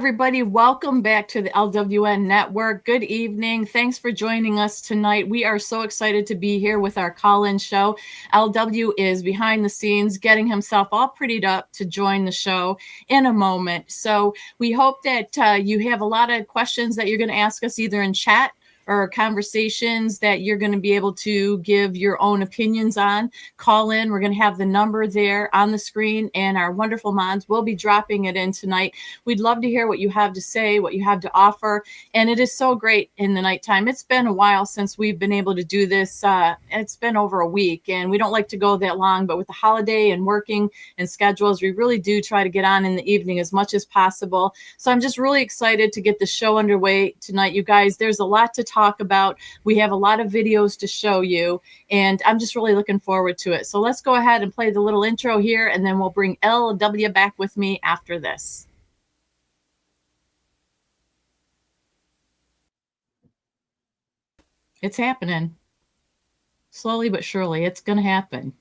everybody. Welcome back to the LWN Network. Good evening. Thanks for joining us tonight. We are so excited to be here with our call-in show. LW is behind the scenes getting himself all prettied up to join the show in a moment. So we hope that you have a lot of questions that you're going to ask us either in chat or conversations that you're going to be able to give your own opinions on. Call in. We're going to have the number there on the screen, and our wonderful mods will be dropping it in tonight. We'd love to hear what you have to say, what you have to offer, and it is so great in the nighttime. It's been a while since we've been able to do this. It's been over a week, and we don't like to go that long, but with the holiday and working and schedules, we really do try to get on in the evening as much as possible. So I'm just really excited to get the show underway tonight, you guys. There's a lot to talk about. We have a lot of videos to show you, and I'm just really looking forward to it. So let's go ahead and play the little intro here, and then we'll bring LW back with me after this. It's happening. Slowly but surely, it's going to happen.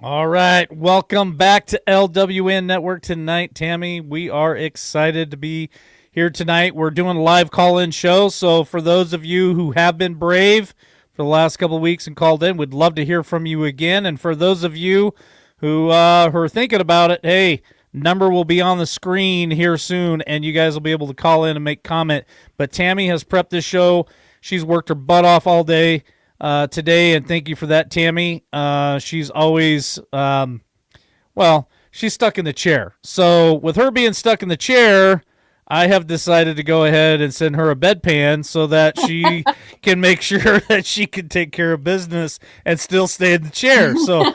All right, welcome back to LWN Network tonight, Tammy. We are excited to be here tonight. We're doing a live call-in show, so for those of you who have been brave for the last couple of weeks and called in, we'd love to hear from you again. And for those of you who are thinking about it, hey, number will be on the screen here soon, and you guys will be able to call in and make comment. But Tammy has prepped this show. She's worked her butt off all day today, and thank you for that, Tammy. She's always, she's stuck in the chair. So with her being stuck in the chair, I have decided to go ahead and send her a bedpan so that she can make sure that she can take care of business and still stay in the chair. So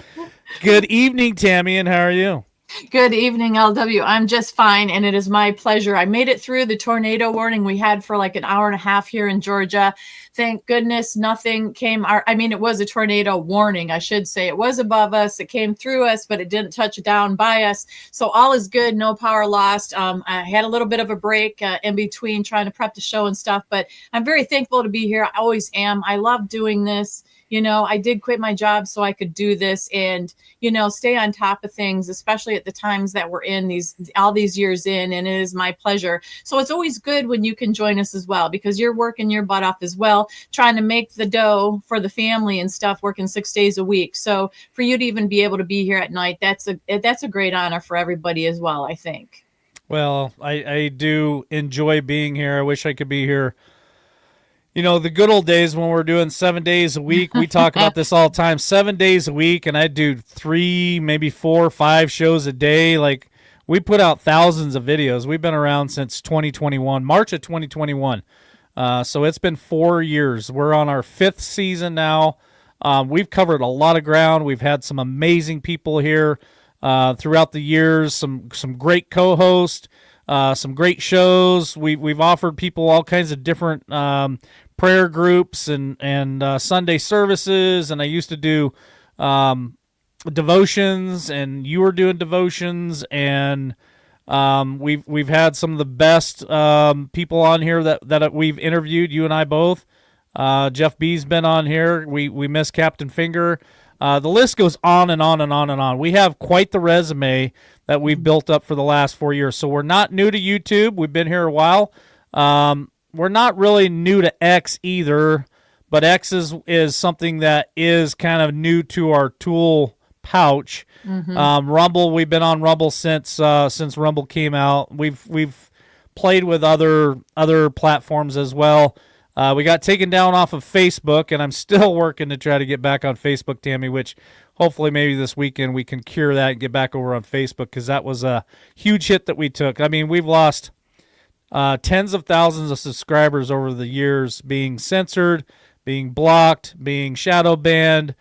good evening, Tammy, and how are you? Good evening, LW. I'm just fine, and it is my pleasure. I made it through the tornado warning we had for like an hour and a half here in Georgia. Thank goodness nothing came. It was a tornado warning, I should say. It was above us. It came through us, but it didn't touch down by us. So all is good. No power lost. I had a little bit of a break in between trying to prep the show and stuff, but I'm very thankful to be here. I always am. I love doing this. I did quit my job so I could do this and, stay on top of things, especially at the times that we're in all these years in, and it is my pleasure. So it's always good when you can join us as well, because you're working your butt off as well, trying to make the dough for the family and stuff, working 6 days a week. So for you to even be able to be here at night, that's a great honor for everybody as well, I think. Well, I do enjoy being here. I wish I could be here. The good old days when we're doing 7 days a week, we talk about this all the time, 7 days a week, and I do 3, maybe 4 or 5 shows a day. Like, we put out thousands of videos. We've been around since 2021, March of 2021. So it's been 4 years. We're on our 5th season now. We've covered a lot of ground. We've had some amazing people here throughout the years, some great co-hosts, some great shows. We've offered people all kinds of different prayer groups and Sunday services, and I used to do devotions, and you were doing devotions, and we've had some of the best people on here that we've interviewed, you and I both. Jeff B's been on here. We miss Captain Finger. The list goes on and on and on and on. We have quite the resume that we've built up for the last 4 years. So we're not new to YouTube. We've been here a while. We're not really new to X either, but X is something that is kind of new to our tool pouch. Mm-hmm. Rumble, we've been on Rumble since Rumble came out. We've played with other platforms as well. We got taken down off of Facebook, and I'm still working to try to get back on Facebook, Tammy, which hopefully maybe this weekend we can cure that and get back over on Facebook, because that was a huge hit that we took. I mean, we've lost tens of thousands of subscribers over the years, being censored, being blocked, being shadow banned,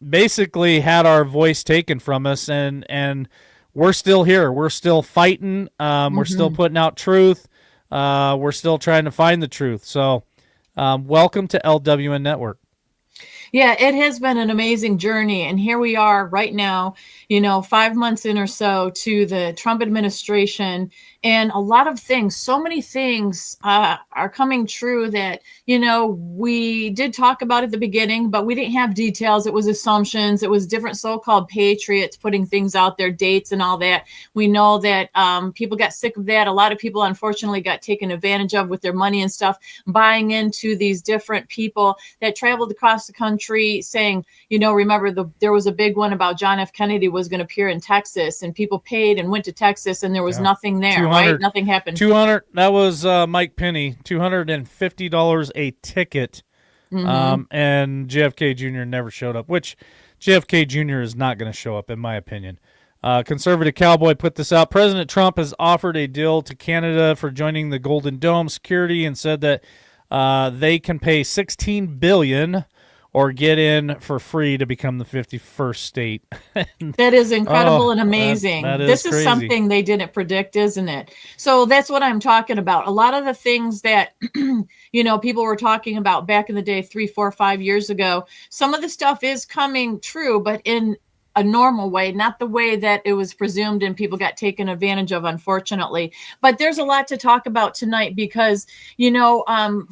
basically had our voice taken from us, and we're still here. We're still fighting. We're still putting out truth. We're still trying to find the truth. So welcome to LWN Network. Yeah, it has been an amazing journey. And here we are right now, 5 months in or so to the Trump administration. And a lot of things, so many things are coming true that, we did talk about at the beginning, but we didn't have details. It was assumptions. It was different so-called patriots putting things out there, dates and all that. We know that people got sick of that. A lot of people, unfortunately, got taken advantage of with their money and stuff, buying into these different people that traveled across the country saying, remember there was a big one about John F. Kennedy was going to appear in Texas, and people paid and went to Texas, and there was nothing there, right? Nothing happened. 200. That was Mike Penny. $250 a ticket, and JFK Jr. never showed up. Which JFK Jr. is not going to show up, in my opinion. Conservative Cowboy put this out. President Trump has offered a deal to Canada for joining the Golden Dome security, and said that they can pay $16 billion or get in for free to become the 51st state. That is incredible and amazing. This is crazy. Something they didn't predict, isn't it? So that's what I'm talking about. A lot of the things that, people were talking about back in the day, 3, 4, 5 years ago, some of the stuff is coming true, but in a normal way, not the way that it was presumed and people got taken advantage of, unfortunately. But there's a lot to talk about tonight because,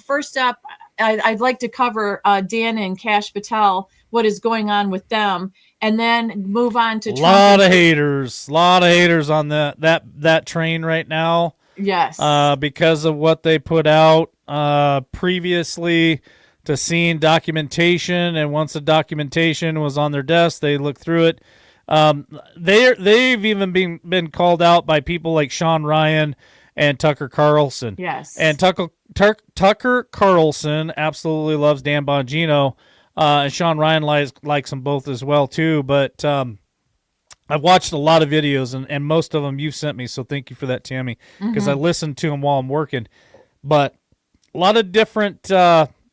first up, I'd like to cover Dan and Kash Patel, what is going on with them, and then move on to Trump. A lot of haters on that train right now. Yes. Because of what they put out previously, to seeing documentation, and once the documentation was on their desk, they looked through it. They've even been called out by people like Sean Ryan and Tucker Carlson. Yes. And Tucker Carlson absolutely loves Dan Bongino, and Sean Ryan likes them both as well too. But I've watched a lot of videos, and most of them you've sent me, so thank you for that, Tammy, because I listened to them while I'm working. But a lot of different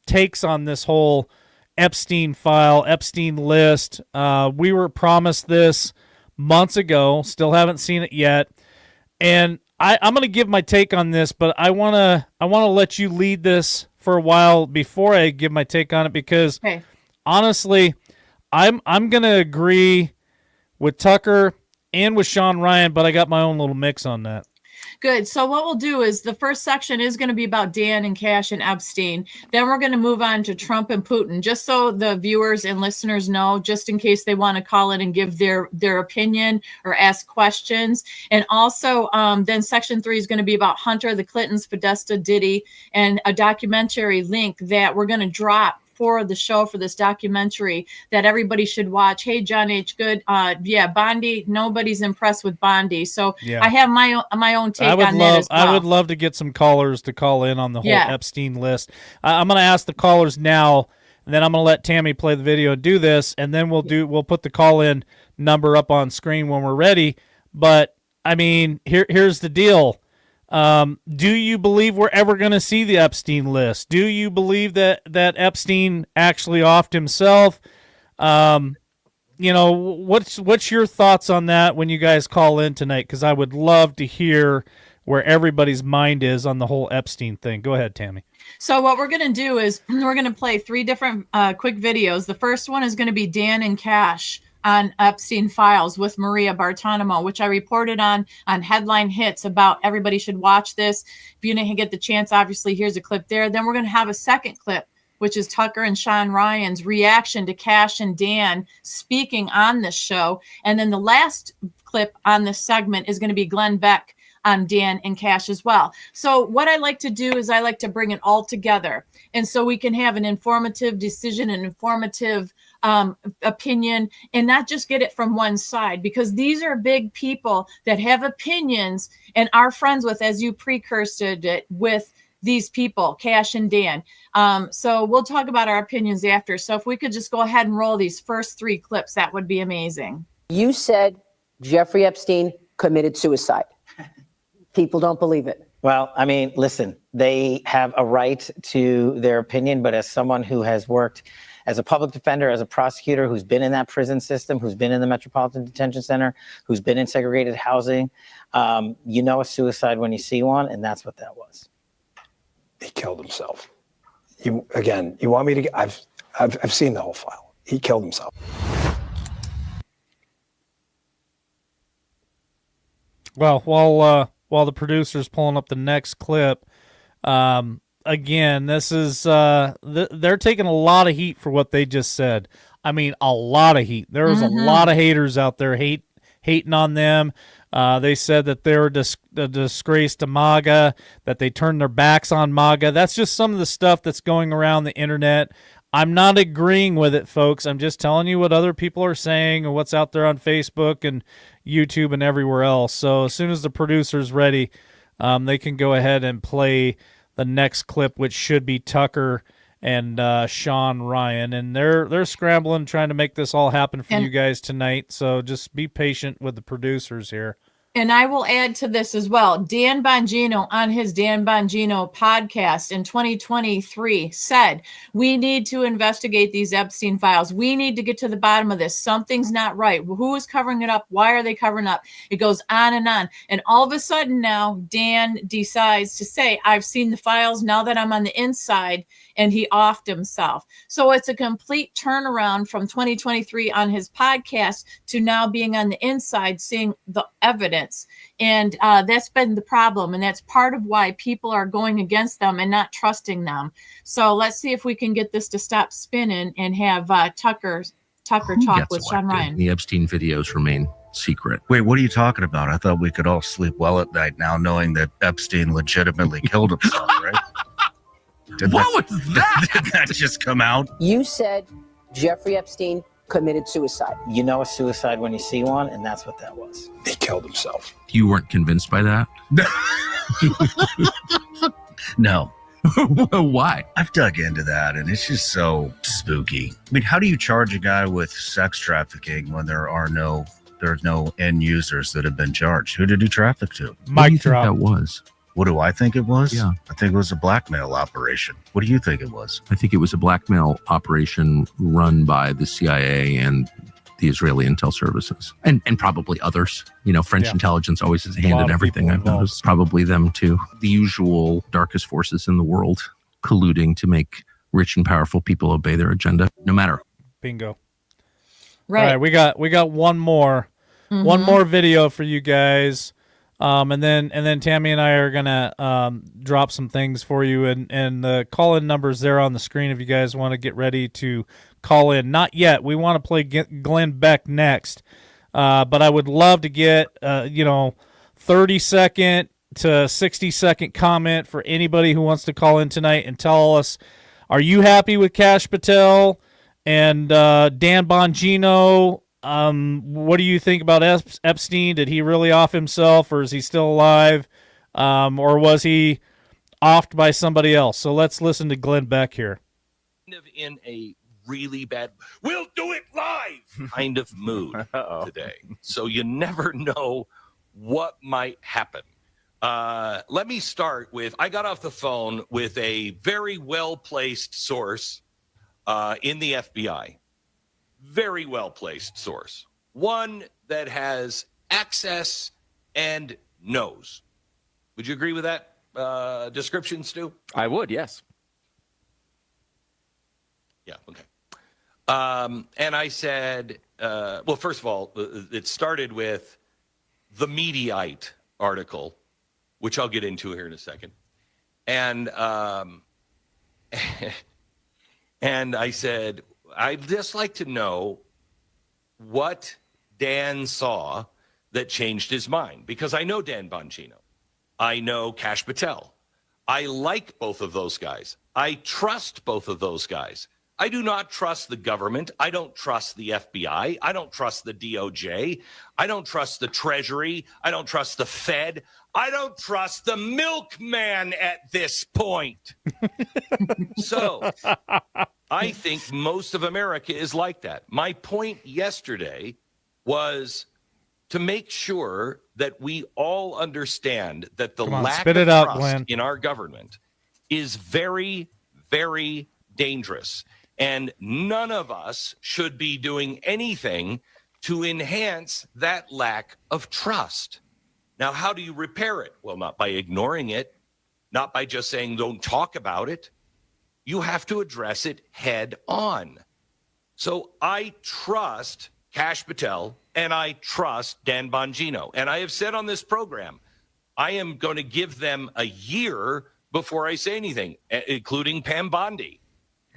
takes on this whole Epstein file, Epstein list. We were promised this months ago, still haven't seen it yet. And I'm going to give my take on this, but I want to let you lead this for a while before I give my take on it, because honestly, I'm going to agree with Tucker and with Sean Ryan, but I got my own little mix on that. Good. So what we'll do is the first section is going to be about Dan and Cash and Epstein. Then we're going to move on to Trump and Putin, just so the viewers and listeners know, just in case they want to call in and give their opinion or ask questions. And also then section 3 is going to be about Hunter, the Clintons, Podesta, Diddy, and a documentary link that we're going to drop for the show, for this documentary that everybody should watch. Hey, John H. Good. Bondi, nobody's impressed with Bondi. So I have my own take on that as well. I would love to get some callers to call in on the whole Epstein list. I'm going to ask the callers now, and then I'm going to let Tammy play the video and do this, and then we'll put the call-in number up on screen when we're ready. But, I mean, here's the deal. Do you believe we're ever going to see the Epstein list? Do you believe that Epstein actually offed himself? What's your thoughts on that when you guys call in tonight? Because I would love to hear where everybody's mind is on the whole Epstein thing. Go ahead, Tammy. So what we're going to do is we're going to play 3 different quick videos. The first one is going to be Dan and Cash on Epstein files with Maria Bartiromo, which I reported on Headline Hits about. Everybody should watch this. If you didn't get the chance, obviously, here's a clip there. Then we're going to have a second clip, which is Tucker and Sean Ryan's reaction to Cash and Dan speaking on this show. And then the last clip on this segment is going to be Glenn Beck on Dan and Cash as well. So what I like to do is I like to bring it all together. And so we can have an informative decision, an informative opinion, and not just get it from one side, because these are big people that have opinions and are friends with, as you precursed it, with these people, Cash and Dan. So we'll talk about our opinions after. So if we could just go ahead and roll these first 3 clips, that would be amazing. You said Jeffrey Epstein committed suicide. People don't believe it. Well, I mean, listen, they have a right to their opinion, but as someone who has worked as a public defender, as a prosecutor, who's been in that prison system, who's been in the Metropolitan Detention Center, who's been in segregated housing, you know a suicide when you see one, and that's what that was. He killed himself. You want me to get, I've seen the whole file. He killed himself. Well, while the producer's pulling up the next clip, again, this is they're taking a lot of heat for what they just said. I mean, a lot of heat. There's a lot of haters out there hating on them. They said that they were a disgrace to MAGA, that they turned their backs on MAGA. That's just some of the stuff that's going around the internet. I'm not agreeing with it, folks. I'm just telling you what other people are saying and what's out there on Facebook and YouTube and everywhere else. So as soon as the producer's ready, they can go ahead and play the next clip, which should be Tucker and Sean Ryan. And they're scrambling, trying to make this all happen for you guys tonight. So just be patient with the producers here. And I will add to this as well. Dan Bongino on his Dan Bongino podcast in 2023 said, we need to investigate these Epstein files. We need to get to the bottom of this. Something's not right. Who is covering it up? Why are they covering up? It goes on and on. And all of a sudden now, Dan decides to say, I've seen the files now that I'm on the inside, and he offed himself. So it's a complete turnaround from 2023 on his podcast to now being on the inside, seeing the evidence. And that's been the problem. And that's part of why people are going against them and not trusting them. So let's see if we can get this to stop spinning and have Tucker talk with Sean Ryan. The Epstein videos remain secret. Wait, what are you talking about? I thought we could all sleep well at night now knowing that Epstein legitimately killed himself, right? What was that? Did that just come out? You said Jeffrey Epstein committed suicide. You know a suicide when you see one, and that's what that was. He killed himself. You weren't convinced by that? No. Why? I've dug into that, and it's just so spooky. I mean, how do you charge a guy with sex trafficking when there are no There's no end users that have been charged. Who did he traffic to? What do Mic you think drop. that was? What do I think it was? Yeah. I think it was a blackmail operation. What do you think it was? I think it was a blackmail operation run by the CIA and the Israeli intel services, and probably others. You know, French Yeah. intelligence always has a hand lot in of everything. people I've involved. noticed probably them too. The usual darkest forces in the world colluding to make rich and powerful people obey their agenda, no matter. Bingo. Right. All right, we got one more video for you guys, and then Tammy and I are gonna drop some things for you, and the call-in number's there on the screen if you guys want to get ready to call in. Not yet. We want to play Glenn Beck next, but I would love to get 30-second to 60-second comment for anybody who wants to call in tonight and tell us, are you happy with Kash Patel and Dan Bongino? What do you think about Epstein? Did he really off himself, or is he still alive? Or was he offed by somebody else? So let's listen to Glenn Beck here. In a really bad, we'll do it live kind of mood today. So you never know what might happen. Let me start with, I got off the phone with a very well-placed source in the FBI. Very well-placed source. One that has access and knows. Would you agree with that description, Stu? I would, yes. Yeah, okay. And I said, well, first of all, it started with the Mediaite article, which I'll get into here in a second. And and I said, I'd just like to know what Dan saw that changed his mind, because I know Dan Bongino. I know Kash Patel. I like both of those guys. I trust both of those guys. I do not trust the government. I don't trust the FBI. I don't trust the DOJ. I don't trust the Treasury. I don't trust the Fed. I don't trust the milkman at this point. So I think most of America is like that. My point yesterday was to make sure that we all understand that the Come on, lack spit of it out, trust Glenn. in our government is very, very dangerous. And none of us should be doing anything to enhance that lack of trust. Now, how do you repair it? Well, not by ignoring it, not by just saying don't talk about it. You have to address it head on. So I trust Kash Patel and I trust Dan Bongino. And I have said on this program, I am going to give them a year before I say anything, including Pam Bondi.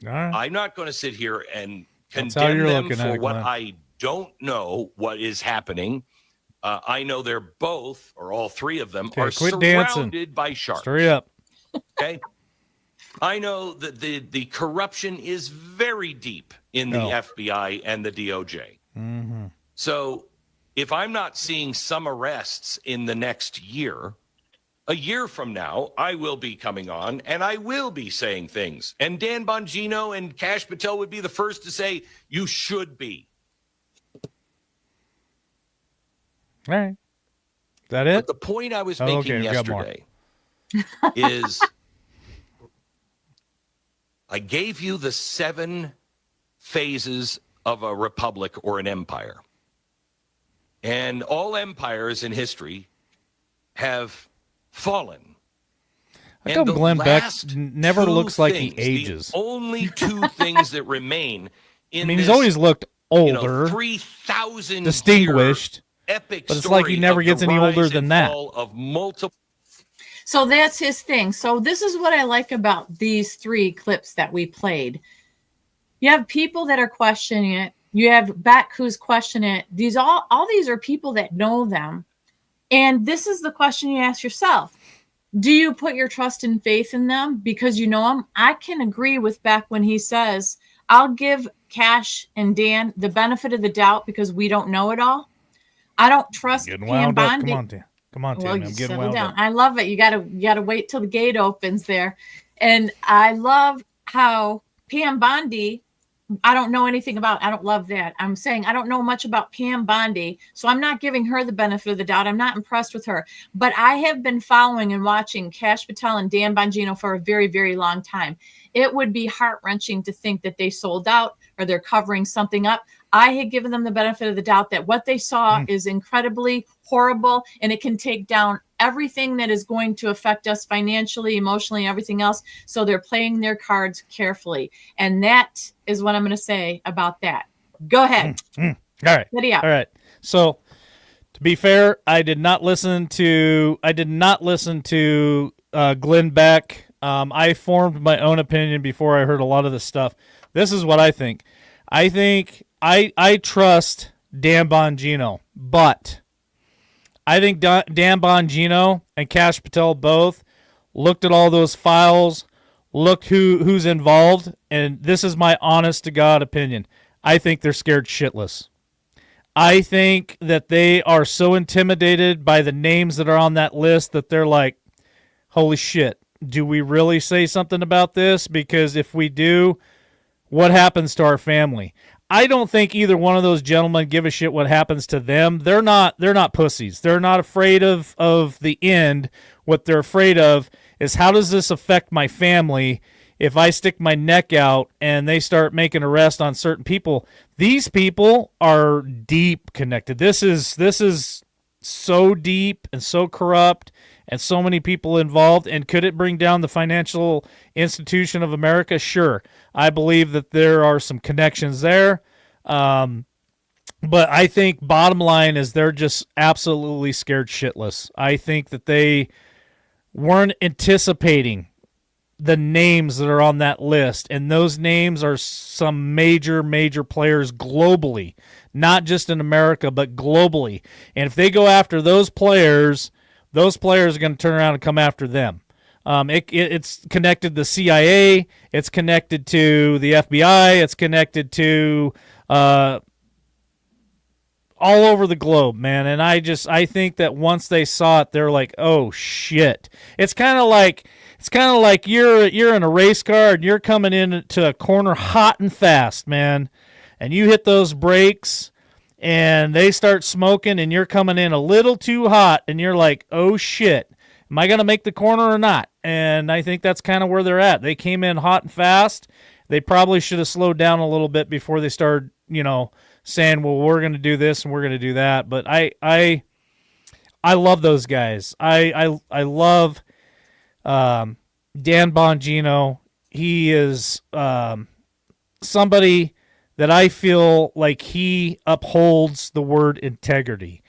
All right. I'm not going to sit here and That's how condemn you're them looking at for it, what Glenn. I don't know what is happening. I know they're both, or all three of them, Okay, are quit surrounded dancing. by sharks. Hurry up. Okay. I know that the corruption is very deep in the No. FBI and the DOJ. Mm-hmm. So if I'm not seeing some arrests in the next year, a year from now, I will be coming on and I will be saying things. And Dan Bongino and Kash Patel would be the first to say, you should be. All right. Is that it? But the point I was Oh, making okay, we've got more. yesterday is I gave you the 7 phases of a republic or an empire. And all empires in history have fallen. How And come the Glenn Beck last never 2 looks like he things, ages? The only 2 things that remain in I mean, this, he's always looked older, 3,000 distinguished, epic but it's like he story never of gets the any older rise than and that. fall of multiple. So that's his thing. So this is what I like about these 3 clips that we played. You have people that are questioning it. You have Beck who's questioning it. These all these are people that know them. And this is the question you ask yourself. Do you put your trust and faith in them because you know them? I can agree with Beck when he says, I'll give Kash and Dan the benefit of the doubt because we don't know it all. I don't trust Getting Pam wound up. Bondi. Come on, Tam. Come on, Well, Tammy. you I'm getting settle wound down. up. I love it. You gotta wait till the gate opens there. And I love how Pam Bondi I don't know anything about, I don't love that. I'm saying I don't know much about Pam Bondi, so I'm not giving her the benefit of the doubt. I'm not impressed with her, but I have been following and watching Kash Patel and Dan Bongino for a very, very long time. It would be heart-wrenching to think that they sold out or they're covering something up. I had given them the benefit of the doubt that what they saw is incredibly horrible, and it can take down everything that is going to affect us financially, emotionally, everything else. So they're playing their cards carefully. And that is what I'm going to say about that. Go ahead. All right. Lydia. All right. So to be fair, I did not listen to Glenn Beck. I formed my own opinion before I heard a lot of this stuff. This is what I think. I think I trust Dan Bongino, but I think Dan Bongino and Kash Patel both looked at all those files, looked who's involved, and this is my honest to God opinion. I think they're scared shitless. I think that they are so intimidated by the names that are on that list that they're like, holy shit, do we really say something about this? Because if we do, what happens to our family? I don't think either one of those gentlemen give a shit what happens to them. They're not pussies. They're not afraid of the end. What they're afraid of is, how does this affect my family if I stick my neck out and they start making arrests on certain people? These people are deep connected. This is so deep and so corrupt and so many people involved. And could it bring down the financial institution of America? Sure. I believe that there are some connections there. But I think bottom line is they're just absolutely scared shitless. I think that they weren't anticipating the names that are on that list. And those names are some major, major players globally, not just in America, but globally. And if they go after those players are going to turn around and come after them. It's connected to the CIA. It's connected to the FBI. It's connected to all over the globe, man. And I think that once they saw it, they're like, oh shit. It's kind of like you're in a race car and you're coming into a corner hot and fast, man. And you hit those brakes and they start smoking and you're coming in a little too hot and you're like, oh shit, am I going to make the corner or not? And I think that's kind of where they're at. They came in hot and fast. They probably should have slowed down a little bit before they started, saying, well, we're going to do this and we're going to do that. But I love those guys. I love Dan Bongino. He is somebody that I feel like he upholds the word integrity.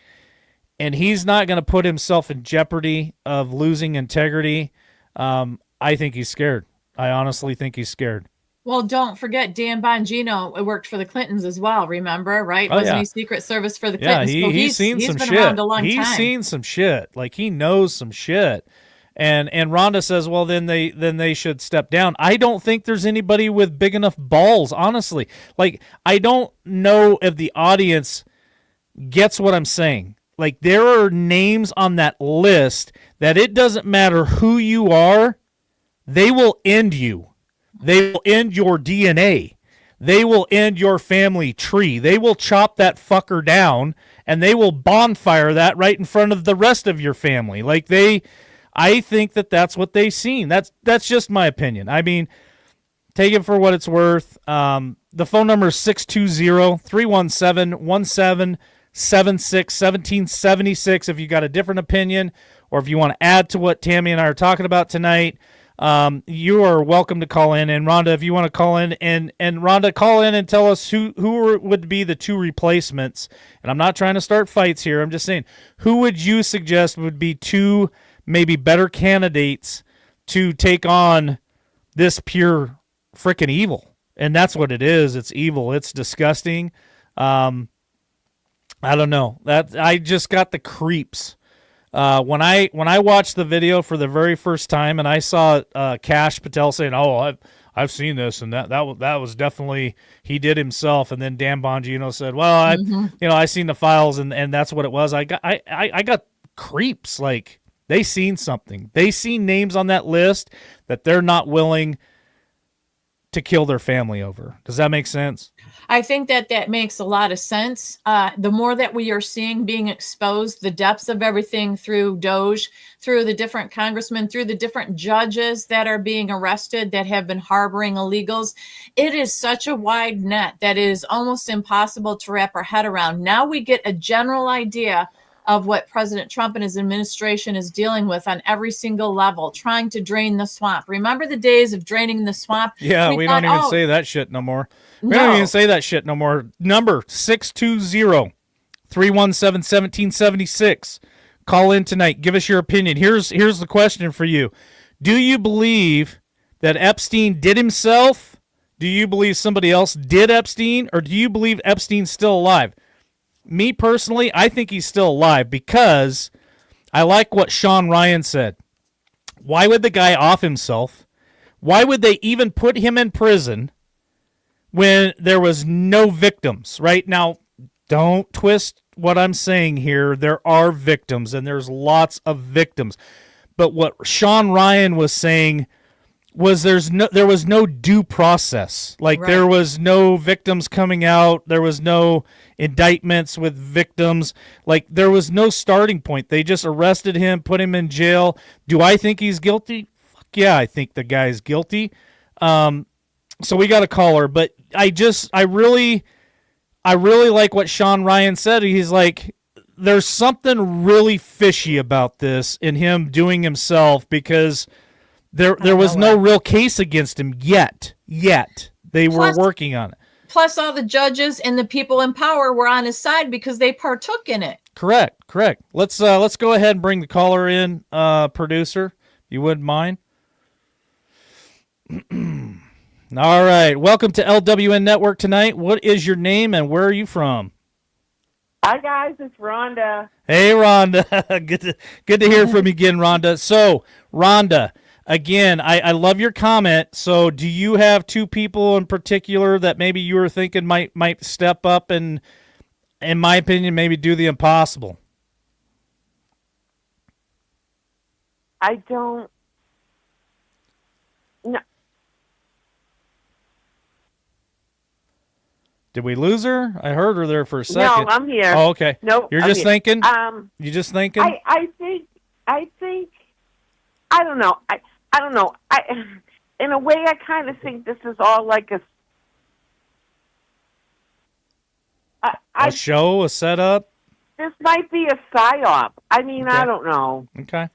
And he's not going to put himself in jeopardy of losing integrity. I think he's scared. I honestly think he's scared. Well, don't forget, Dan Bongino worked for the Clintons as well, remember, right? Wasn't he Secret Service for the Clintons? Yeah, he's seen some been shit. Around a long he's time. seen some shit. Like, he knows some shit. And Rhonda says, well, then they should step down. I don't think there's anybody with big enough balls, honestly. Like, I don't know if the audience gets what I'm saying. Like, there are names on that list that it doesn't matter who you are, they will end you. They will end your DNA. They will end your family tree. They will chop that fucker down, and they will bonfire that right in front of the rest of your family. Like, I think that that's what they've seen. That's just my opinion. I mean, take it for what it's worth. The phone number is 620-317-1776, 1776 if you got a different opinion or if you want to add to what Tammy and I are talking about tonight. You are welcome to call in. And Rhonda, if you want to call in, and Rhonda, call in and tell us who would be the two replacements. And I'm not trying to start fights here. I'm just saying, who would you suggest would be two maybe better candidates to take on this pure freaking evil? And that's what it is. It's evil. It's disgusting. I don't know. That I just got the creeps. When I watched the video for the very first time and I saw Kash Patel saying, "Oh, I've seen this," and that was definitely he did himself, and then Dan Bongino said, "Well, I seen the files and that's what it was." I got creeps. Like, they seen something. They seen names on that list that they're not willing to kill their family over. Does that make sense? I think that makes a lot of sense. The more that we are seeing being exposed, the depths of everything through Doge, through the different congressmen, through the different judges that are being arrested that have been harboring illegals, it is such a wide net that it is almost impossible to wrap our head around. Now we get a general idea of what President Trump and his administration is dealing with on every single level, trying to drain the swamp. Remember the days of draining the swamp? Yeah, we don't even say that shit no more. We don't even say that shit no more. Number 620-317-1776. Call in tonight. Give us your opinion. Here's the question for you. Do you believe that Epstein did himself? Do you believe somebody else did Epstein? Or do you believe Epstein's still alive? Me personally, I think he's still alive because I like what Sean Ryan said. Why would the guy off himself? Why would they even put him in prison when there was no victims? Right now, don't twist what I'm saying here. There are victims, and there's lots of victims. But what Sean Ryan was saying was there was no due process. Like, there was no victims coming out. There was no indictments with victims. Like, there was no starting point. They just arrested him, put him in jail. Do I think he's guilty? Fuck yeah, I think the guy's guilty. So we got a caller, but I really like what Sean Ryan said. He's like, there's something really fishy about this in him doing himself because there was no real case against him yet. They were working on it. Plus, all the judges and the people in power were on his side because they partook in it. Correct. Let's go ahead and bring the caller in, producer, if you wouldn't mind. All right. Welcome to LWN Network tonight. What is your name and where are you from? Hi, guys. It's Rhonda. Hey, Rhonda. Good to hear from you again, Rhonda. So, Rhonda, again, I love your comment. So do you have two people in particular that maybe you were thinking might step up and, in my opinion, maybe do the impossible? I don't. No. Did we lose her? I heard her there for a second. No, I'm here. Oh, okay. No, You're I'm just here. thinking? You just thinking? I think, I don't know. I don't know. In a way, I kind of think this is all like a show, a setup? This might be a psyop. I mean, okay. I don't know. Okay.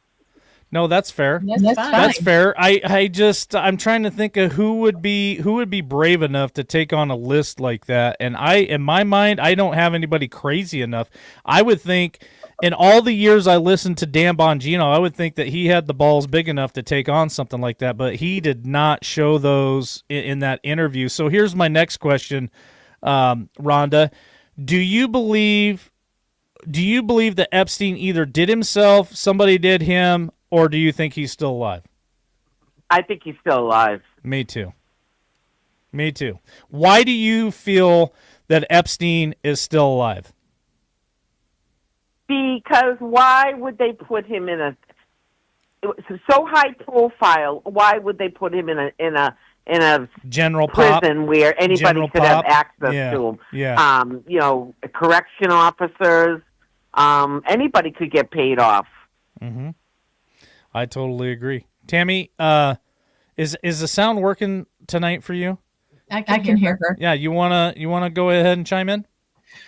No, that's fair. That's fair. I'm trying to think of who would be brave enough to take on a list like that. And in my mind, I don't have anybody crazy enough. I would think in all the years I listened to Dan Bongino, I would think that he had the balls big enough to take on something like that, but he did not show those in that interview. So here's my next question, Rhonda. Do you believe that Epstein either did himself, somebody did him, or do you think he's still alive? I think he's still alive. Me too. Why do you feel that Epstein is still alive? Because why would they put him in a so high profile? Why would they put him in a general prison where anybody could have access to him? Yeah. Correction officers. Anybody could get paid off. Mm-hmm. I totally agree. Tammy, is the sound working tonight for you? I can hear her. Yeah, you wanna go ahead and chime in?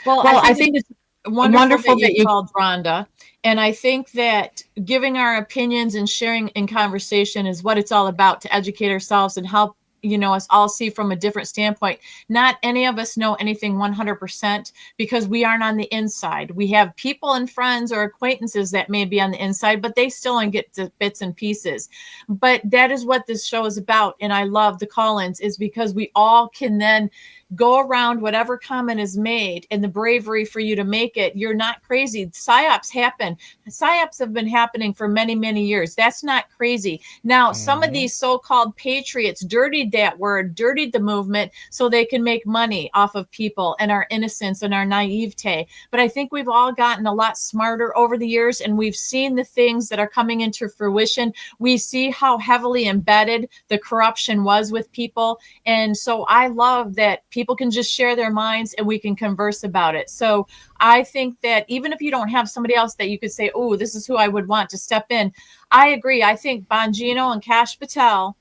Well, I think it's wonderful that you called Rhonda, and I think that giving our opinions and sharing in conversation is what it's all about, to educate ourselves and help us all see from a different standpoint. Not any of us know anything 100% because we aren't on the inside. We have people and friends or acquaintances that may be on the inside, but they still don't get the bits and pieces. But that is what this show is about. And I love the call-ins, is because we all can then go around whatever comment is made and the bravery for you to make it. You're not crazy. Psyops happen. Psyops have been happening for many, many years. That's not crazy. Now, some of these so-called patriots dirtied that word, dirtied the movement so they can make money off of people and our innocence and our naivete. But I think we've all gotten a lot smarter over the years, and we've seen the things that are coming into fruition. We see how heavily embedded the corruption was with people. And so I love that people can just share their minds and we can converse about it. So I think that even if you don't have somebody else that you could say, oh, this is who I would want to step in, I agree. I think Bongino and Kash Patel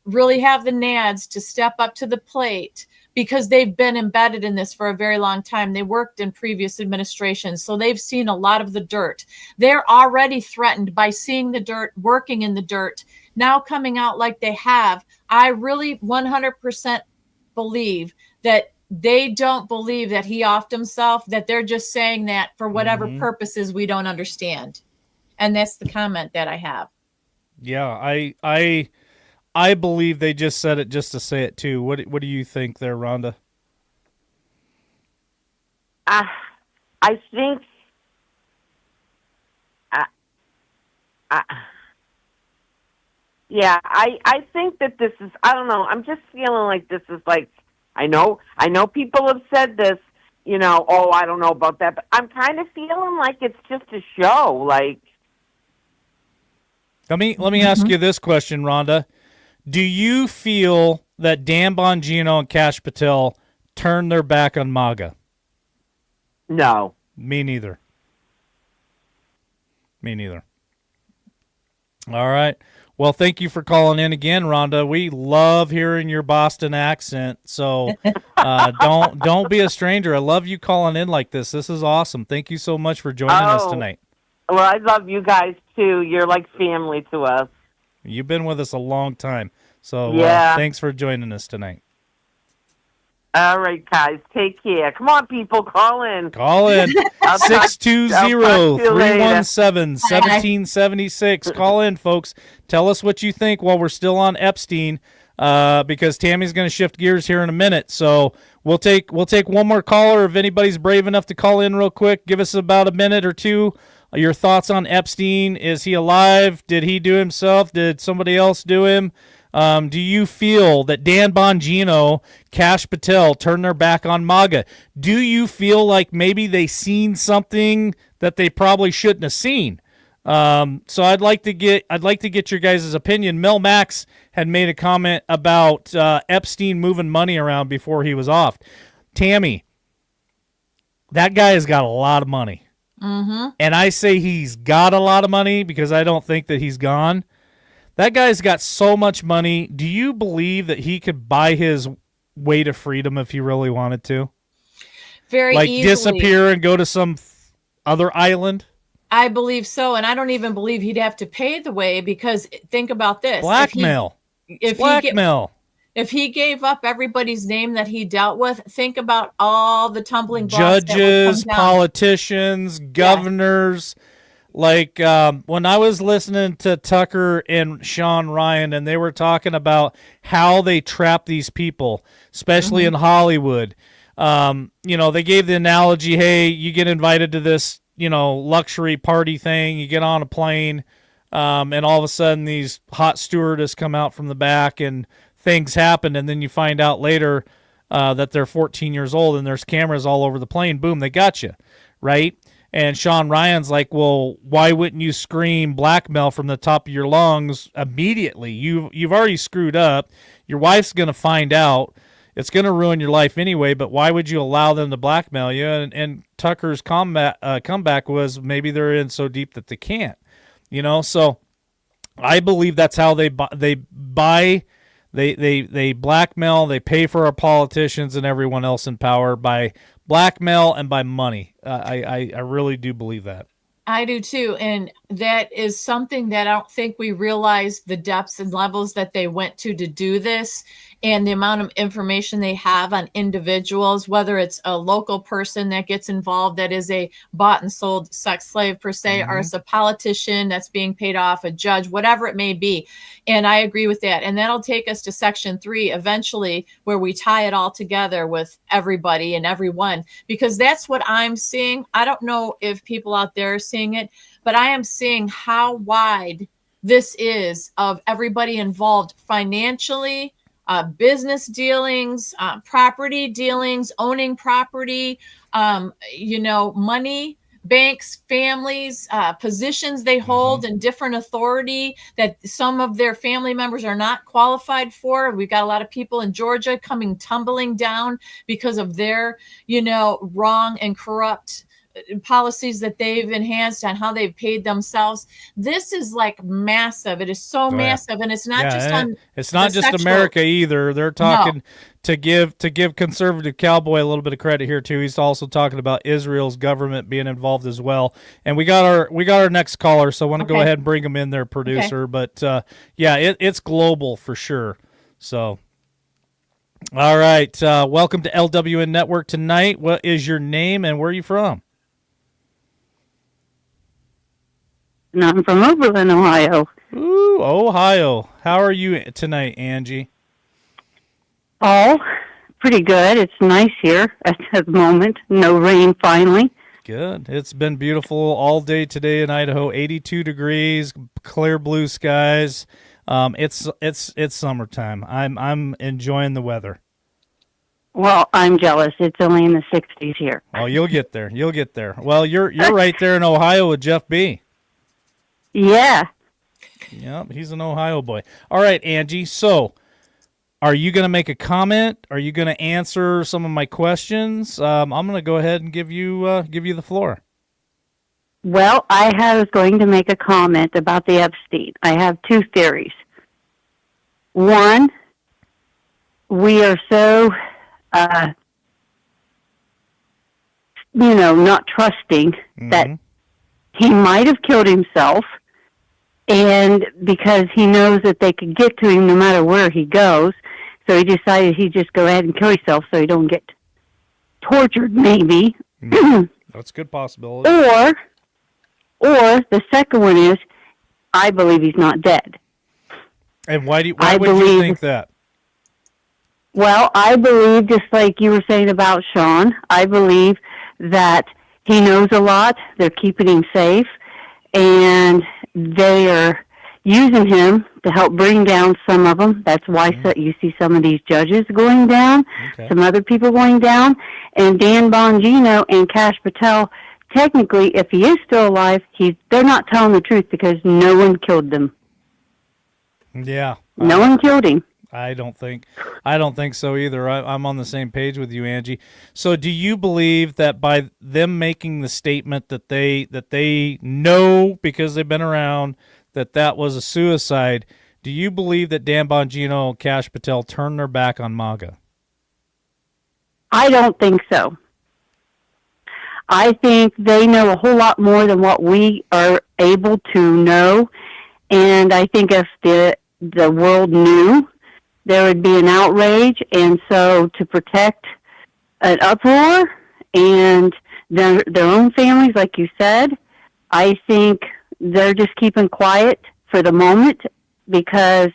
really have the nads to step up to the plate because they've been embedded in this for a very long time. They worked in previous administrations, so they've seen a lot of the dirt. They're already threatened by seeing the dirt, working in the dirt, now coming out like they have. I really 100% believe that they don't believe that he offed himself, that they're just saying that for whatever purposes we don't understand. And that's the comment that I have. Yeah, I believe they just said it just to say it too. What do you think there, Rhonda? I think I think that this is, I don't know, I'm just feeling like this is like, I know people have said this, you know, oh, I don't know about that, but I'm kind of feeling like it's just a show. Like, let me ask you this question, Rhonda. Do you feel that Dan Bongino and Kash Patel turned their back on MAGA? no. Me neither. All right. Well, thank you for calling in again, Rhonda. We love hearing your Boston accent, so don't be a stranger. I love you calling in like this. This is awesome. Thank you so much for joining us tonight. Well, I love you guys, too. You're like family to us. You've been with us a long time, so Yeah. Thanks for joining us tonight. All right, guys. Take care. Come on, people. Call in. Call in. I'll talk to you later. 620-317-1776. Call in, folks. Tell us what you think while we're still on Epstein, because Tammy's going to shift gears here in a minute. So we'll take one more caller if anybody's brave enough to call in real quick. Give us about a minute or two. Your thoughts on Epstein. Is he alive? Did he do himself? Did somebody else do him? Do you feel that Dan Bongino, Kash Patel turned their back on MAGA? Do you feel like maybe they seen something that they probably shouldn't have seen? So I'd like to get your guys' opinion. Mel Max had made a comment about Epstein moving money around before he was offed. Tammy, that guy has got a lot of money. Mm-hmm. And I say he's got a lot of money because I don't think that he's gone. That guy's got so much money. Do you believe that he could buy his way to freedom if he really wanted to? Very like easily. Disappear and go to some other island? I believe so, and I don't even believe he'd have to pay the way, because think about this. Blackmail. Blackmail. If he gave up everybody's name that he dealt with, think about all the tumbling blocks judges, politicians, governors. Yeah. Like when I was listening to Tucker and Sean Ryan, and they were talking about how they trap these people, especially in Hollywood. They gave the analogy, hey, you get invited to this, luxury party thing, you get on a plane, and all of a sudden these hot stewardess come out from the back and things happen, and then you find out later that they're 14 years old and there's cameras all over the plane. Boom, they got you, right? And Sean Ryan's like, well, why wouldn't you scream blackmail from the top of your lungs immediately? You've already screwed up. Your wife's going to find out. It's going to ruin your life anyway, but why would you allow them to blackmail you? And Tucker's comeback was maybe they're in so deep that they can't. So I believe that's how they blackmail, they pay for our politicians and everyone else in power by blackmail and by money. I really do believe that. I do too. And that is something that I don't think we realize the depths and levels that they went to do this. and the amount of information they have on individuals, whether it's a local person that gets involved that is a bought and sold sex slave per se, or it's a politician that's being paid off, a judge, whatever it may be. And I agree with that. And that'll take us to Section 3 eventually, where we tie it all together with everybody and everyone, because that's what I'm seeing. I don't know if people out there are seeing it, but I am seeing how wide this is of everybody involved financially, business dealings, property dealings, owning property, money, banks, families, positions they hold in different authority that some of their family members are not qualified for. We've got a lot of people in Georgia coming tumbling down because of their, wrong and corrupt policies that they've enhanced on how they've paid themselves. This is like massive. It is so massive, and it's not just on. It's not just America either. They're talking to give conservative cowboy a little bit of credit here too. He's also talking about Israel's government being involved as well. And we got our next caller, so I want to go ahead and bring him in there, producer. Okay. But it's global for sure. So. All right, welcome to LWN Network tonight. What is your name and where are you from? And I'm from Oberlin, Ohio. Ooh, Ohio. How are you tonight, Angie? Oh, pretty good. It's nice here at the moment. No rain, finally. Good. It's been beautiful all day today in Idaho. 82 degrees, clear blue skies. It's summertime. I'm enjoying the weather. Well, I'm jealous. It's only in the 60s here. Oh, you'll get there. You'll get there. Well, you're right there in Ohio with Jeff B. Yeah. Yep, he's an Ohio boy. All right, Angie. So, are you going to make a comment? Are you going to answer some of my questions? I'm going to go ahead and give you the floor. Well, I was going to make a comment about the Epstein. I have two theories. One, we are so, not trusting that he might have killed himself. And because he knows that they could get to him no matter where he goes, so he decided he'd just go ahead and kill himself so he don't get tortured, maybe. That's a good possibility. Or the second one is, I believe he's not dead. And why would you think that? Well, I believe, just like you were saying about Sean, I believe that he knows a lot. They're keeping him safe, and they are using him to help bring down some of them. That's why you see some of these judges going down, some other people going down, and Dan Bongino and Kash Patel. Technically, if he is still alive, they're not telling the truth because no one killed them. Yeah, no one killed him. I don't think so either. I'm on the same page with you, Angie. So do you believe that by them making the statement that they know because they've been around that was a suicide, do you believe that Dan Bongino and Kash Patel turned their back on MAGA? I don't think so. I think they know a whole lot more than what we are able to know. And I think if the world knew, there would be an outrage, and so to protect an uproar and their own families, like you said, I think they're just keeping quiet for the moment because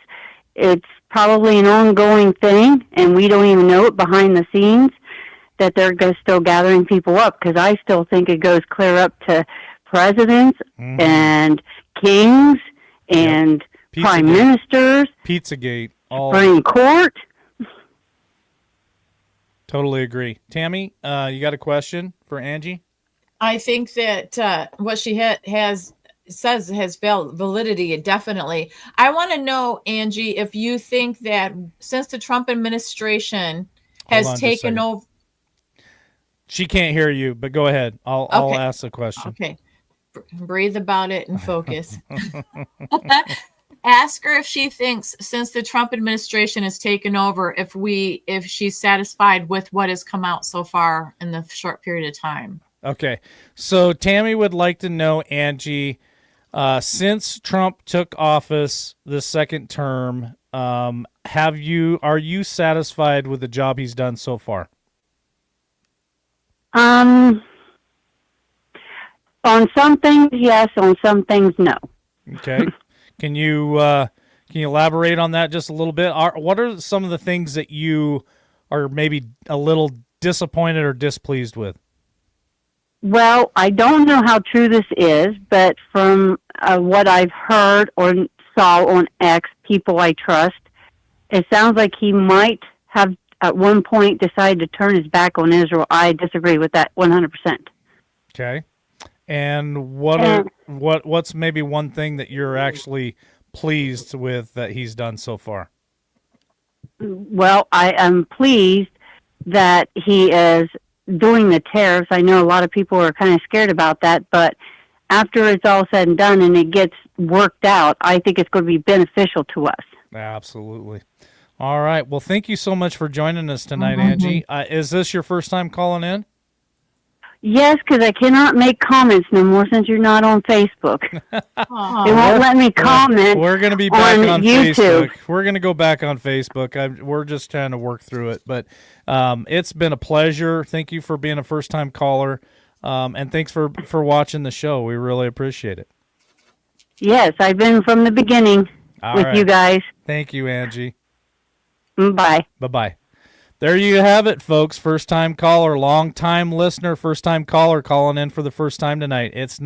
it's probably an ongoing thing, and we don't even know it behind the scenes, that they're still gathering people up, because I still think it goes clear up to presidents and kings and prime ministers. Pizzagate. Supreme Court. Totally agree. Tammy, you got a question for Angie? I think that what she says has validity, definitely. I want to know, Angie, if you think that since the Trump administration has taken over. She can't hear you, but go ahead. I'll ask the question. Okay. Breathe about it and focus. Ask her if she thinks since the Trump administration has taken over, if she's satisfied with what has come out so far in the short period of time. Okay. So Tammy would like to know, Angie, since Trump took office the second term, are you satisfied with the job he's done so far? On some things, yes. On some things, no. Okay. Can you elaborate on that just a little bit? What are some of the things that you are maybe a little disappointed or displeased with? Well, I don't know how true this is, but from what I've heard or saw on X, people I trust, it sounds like he might have at one point decided to turn his back on Israel. I disagree with that 100%. Okay. And what's maybe one thing that you're actually pleased with that he's done so far? Well, I am pleased that he is doing the tariffs. I know a lot of people are kind of scared about that, but after it's all said and done and it gets worked out, I think it's going to be beneficial to us. Absolutely. All right. Well, thank you so much for joining us tonight, Angie. Is this your first time calling in? Yes, because I cannot make comments no more since you're not on Facebook. They won't let me comment. We're going to be back on YouTube. Facebook. We're going to go back on Facebook. We're just trying to work through it. But it's been a pleasure. Thank you for being a first-time caller. And thanks for watching the show. We really appreciate it. Yes, I've been from the beginning with you guys. Thank you, Angie. Bye. Bye-bye. There you have it, folks. First-time caller, long-time listener, first-time caller calling in for the first time tonight. It's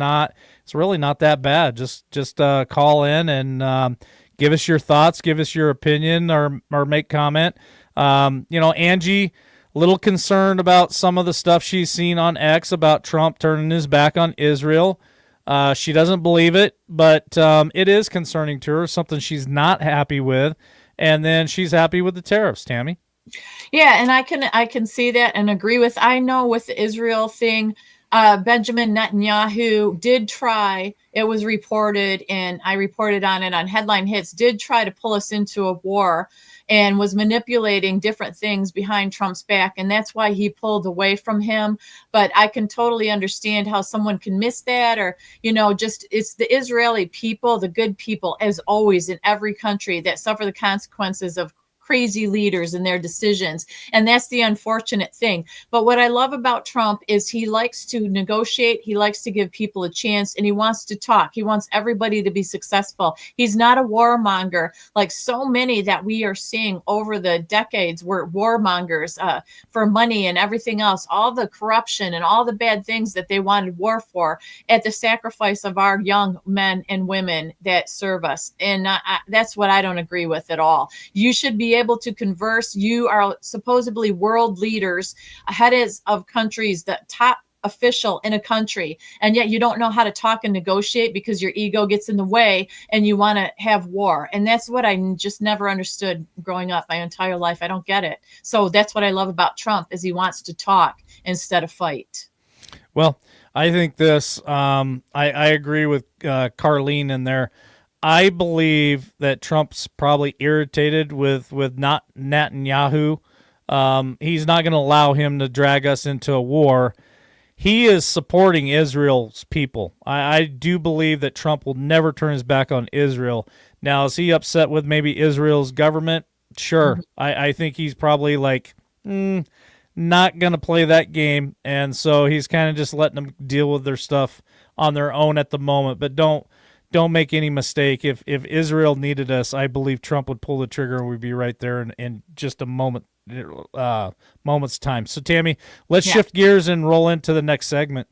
really not that bad. Just call in and give us your thoughts, give us your opinion, or make comment. Angie, a little concerned about some of the stuff she's seen on X about Trump turning his back on Israel. She doesn't believe it, but it is concerning to her, something she's not happy with. And then she's happy with the tariffs, Tammy. Yeah, and I can see that and agree with. I know with the Israel thing, Benjamin Netanyahu did try. It was reported, and I reported on it on Headline Hits. Did try to pull us into a war, and was manipulating different things behind Trump's back, and that's why he pulled away from him. But I can totally understand how someone can miss that, or just it's the Israeli people, the good people, as always in every country, that suffer the consequences of crazy leaders and their decisions. And that's the unfortunate thing. But what I love about Trump is he likes to negotiate. He likes to give people a chance, and he wants to talk. He wants everybody to be successful. He's not a warmonger like so many that we are seeing over the decades, were warmongers for money and everything else, all the corruption and all the bad things that they wanted war for at the sacrifice of our young men and women that serve us. And that's what I don't agree with at all. You should be able to converse. You are supposedly world leaders, heads of countries, the top official in a country, and yet you don't know how to talk and negotiate because your ego gets in the way and you want to have war. And that's what I just never understood growing up my entire life. I don't get it. So that's what I love about Trump, is he wants to talk instead of fight. Well, I think this, I agree with Carlene in there. I believe that Trump's probably irritated with not Netanyahu. He's not going to allow him to drag us into a war. He is supporting Israel's people. I do believe that Trump will never turn his back on Israel. Now, is he upset with maybe Israel's government? Sure. I think he's probably like, not going to play that game. And so he's kind of just letting them deal with their stuff on their own at the moment. But don't make any mistake. If Israel needed us, I believe Trump would pull the trigger and we'd be right there in just a moment's time. So, Tammy, let's shift gears and roll into the next segment.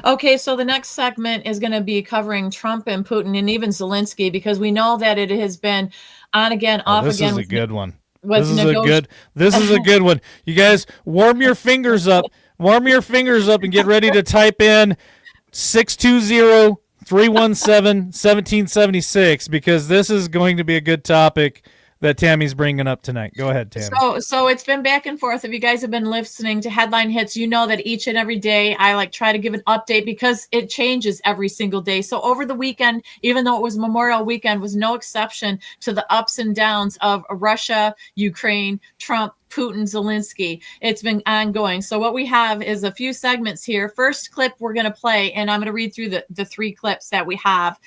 Okay, so the next segment is going to be covering Trump and Putin and even Zelensky, because we know that it has been on again, off again. This is a good one. This is a good one. You guys, warm your fingers up. Warm your fingers up and get ready to type in 620-317-1776, because this is going to be a good topic that Tammy's bringing up tonight. Go ahead, Tammy. So it's been back and forth. If you guys have been listening to Headline Hits, you know that each and every day I try to give an update because it changes every single day. So over the weekend, even though it was Memorial Weekend, was no exception to the ups and downs of Russia, Ukraine, Trump, Putin, Zelensky. It's been ongoing. So what we have is a few segments here. First clip we're going to play, and I'm going to read through the 3 clips that we have.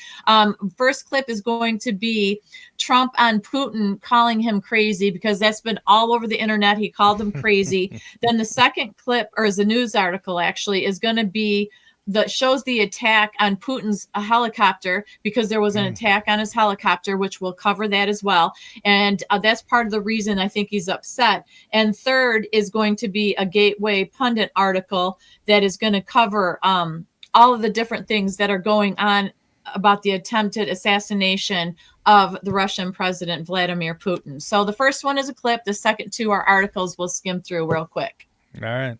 First clip is going to be Trump on Putin calling him crazy, because that's been all over the internet. He called him crazy. Then the second clip, or is a news article actually, is going to be that shows the attack on Putin's helicopter, because there was an attack on his helicopter, which we'll cover that as well. And that's part of the reason I think he's upset. And third is going to be a Gateway Pundit article that is going to cover all of the different things that are going on about the attempted assassination of the Russian president, Vladimir Putin. So the first one is a clip. The second 2 are articles we'll skim through real quick. All right.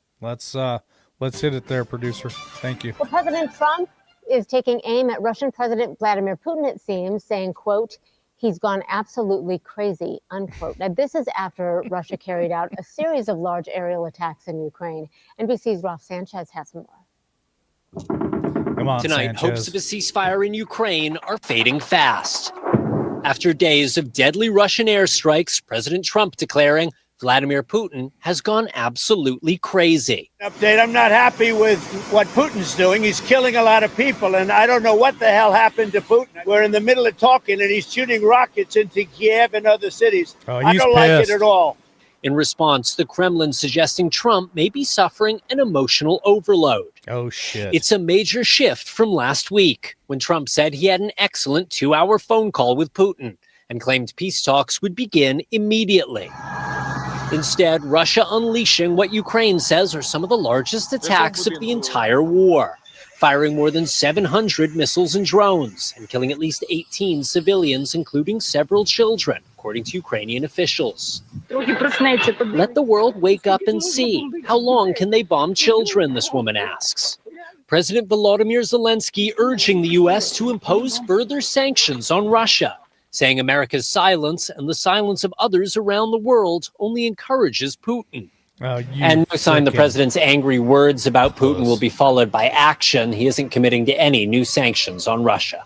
Let's hit it there, producer. Thank you. Well, President Trump is taking aim at Russian President Vladimir Putin, it seems, saying, quote, he's gone absolutely crazy, unquote. Now, this is after Russia carried out a series of large aerial attacks in Ukraine. NBC's Ralph Sanchez has more. Come on, Tonight, Sanchez. hopes of a ceasefire in Ukraine are fading fast. After days of deadly Russian airstrikes, President Trump declaring Vladimir Putin has gone absolutely crazy. Update, I'm not happy with what Putin's doing. He's killing a lot of people, and I don't know what the hell happened to Putin. We're in the middle of talking, and he's shooting rockets into Kiev and other cities. I don't like it at all. In response, the Kremlin suggesting Trump may be suffering an emotional overload. Oh, shit. It's a major shift from last week, when Trump said he had an excellent 2-hour phone call with Putin and claimed peace talks would begin immediately. Instead, Russia unleashing what Ukraine says are some of the largest attacks of the entire war, firing more than 700 missiles and drones and killing at least 18 civilians, including several children, according to Ukrainian officials. Let the world wake up and see. How long can they bomb children, this woman asks. President Volodymyr Zelensky urging the U.S. to impose further sanctions on Russia, saying America's silence and the silence of others around the world only encourages Putin. And no sign the president's angry words about Putin will be followed by action. He isn't committing to any new sanctions on Russia.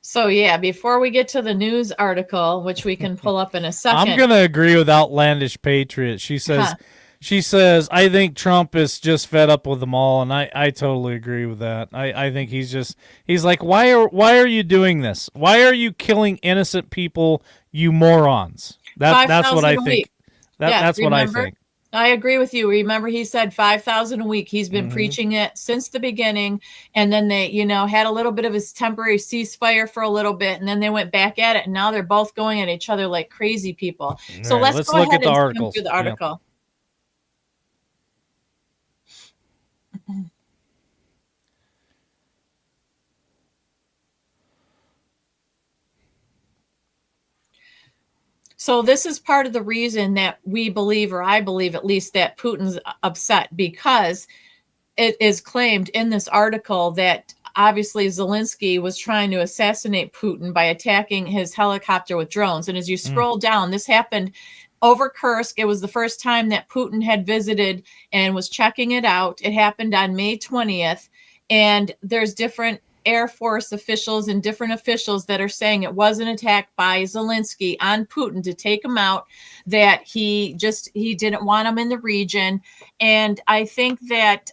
So, yeah, before we get to the news article, which we can pull up in a second. I'm going to agree with Outlandish Patriot. She says, I think Trump is just fed up with them all, and I totally agree with that. I think he's like, why are you doing this? Why are you killing innocent people, you morons? That's what I think. That's what I think. I agree with you. Remember, he said 5,000 a week. He's been preaching it since the beginning. And then they, had a little bit of his temporary ceasefire for a little bit. And then they went back at it. And now they're both going at each other like crazy people. So let's go look ahead at the and articles. skim through the article. So this is part of the reason that we believe, or I believe at least, that Putin's upset, because it is claimed in this article that obviously Zelensky was trying to assassinate Putin by attacking his helicopter with drones. And as you scroll down, this happened over Kursk. It was the first time that Putin had visited and was checking it out. It happened on May 20th. And there's different Air Force officials and different officials that are saying it was an attack by Zelensky on Putin to take him out, that he didn't want him in the region. And I think that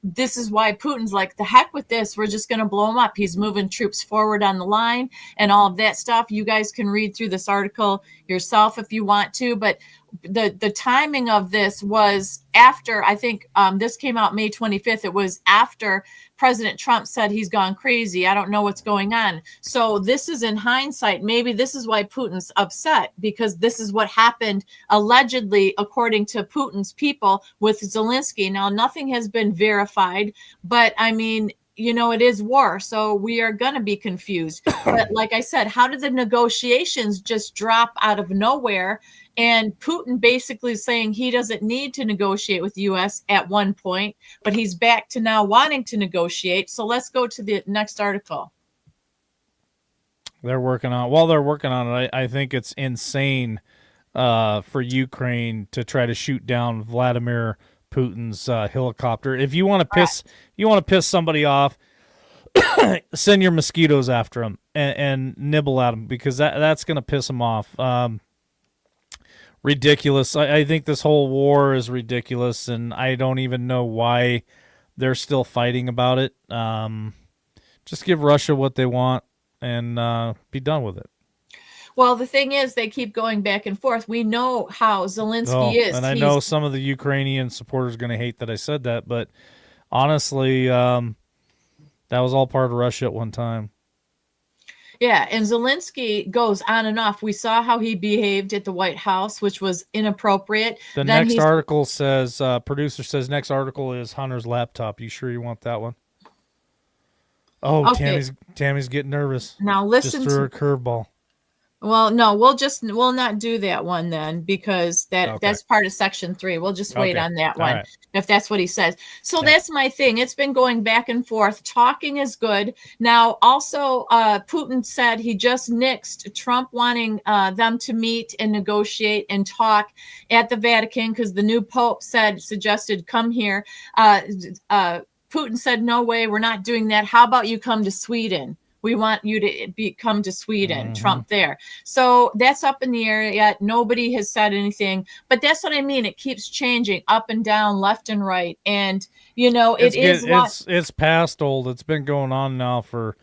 this is why Putin's like, the heck with this, we're just going to blow him up. He's moving troops forward on the line and all of that stuff. You guys can read through this article yourself if you want to, but the timing of this was after, I think this came out May 25th. It was after President Trump said he's gone crazy. I don't know what's going on. So this is in hindsight. Maybe this is why Putin's upset, because this is what happened allegedly, according to Putin's people, with Zelensky. Now, nothing has been verified, but I mean, it is war, so we are going to be confused. But like I said, how did the negotiations just drop out of nowhere? And Putin basically saying he doesn't need to negotiate with the U.S. at one point, but he's back to now wanting to negotiate. So let's go to the next article. They're working on it, I think it's insane for Ukraine to try to shoot down Vladimir Putin's helicopter. If you want to piss somebody off, send your mosquitoes after them and nibble at them, because that's going to piss them off. ridiculous. I think this whole war is ridiculous, and I don't even know why they're still fighting about it. Just give Russia what they want and be done with it. Well, the thing is, they keep going back and forth. We know how Zelensky is. And I know some of the Ukrainian supporters are going to hate that I said that, but honestly, that was all part of Russia at one time. Yeah, and Zelensky goes on and off. We saw how he behaved at the White House, which was inappropriate. The next article says, producer says, next article is Hunter's laptop. You sure you want that one? Oh, okay. Tammy's getting nervous. Now listen, just threw her curveball. Well, no, we'll not do that one then, because that's part of Section 3. We'll just wait on that one, if that's what he says. So that's my thing. It's been going back and forth. Talking is good. Now, also, Putin said he just nixed Trump wanting them to meet and negotiate and talk at the Vatican, because the new Pope suggested come here. Putin said, no way, we're not doing that. How about you come to Sweden? We want you to come to Sweden, Trump there. So that's up in the air yet. Nobody has said anything, but that's what I mean. It keeps changing up and down, left and right. And, it's past old. It's been going on now for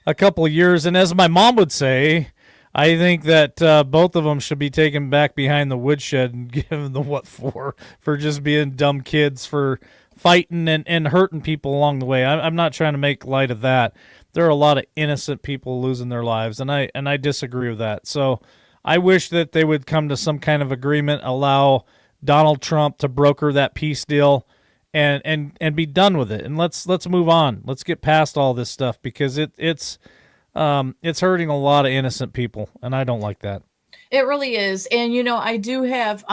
a couple of years. And as my mom would say, I think that both of them should be taken back behind the woodshed and given the what for just being dumb kids, for fighting and hurting people along the way. I'm not trying to make light of that. There are a lot of innocent people losing their lives, and I disagree with that. So I wish that they would come to some kind of agreement, allow Donald Trump to broker that peace deal, and be done with it. And let's move on. Let's get past all this stuff, because it's hurting a lot of innocent people, and I don't like that. It really is. And, I do have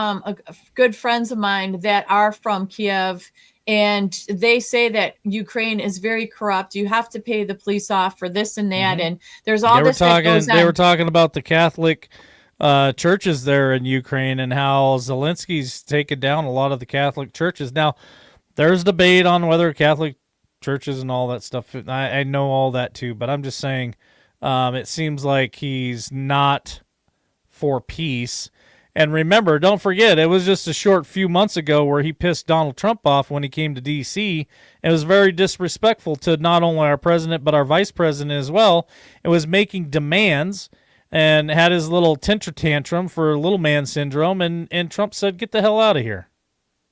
good friends of mine that are from Kiev, and they say that Ukraine is very corrupt. You have to pay the police off for this and that. And there's all this that goes on. They were talking about the Catholic churches there in Ukraine, and how Zelensky's taken down a lot of the Catholic churches. Now, there's debate on whether Catholic churches and all that stuff. I know all that too, but I'm just saying it seems like he's not for peace. And remember, don't forget, it was just a short few months ago where he pissed Donald Trump off when he came to D.C. It was very disrespectful to not only our president, but our vice president as well. It was making demands and had his little tantrum for little man syndrome. And Trump said, get the hell out of here.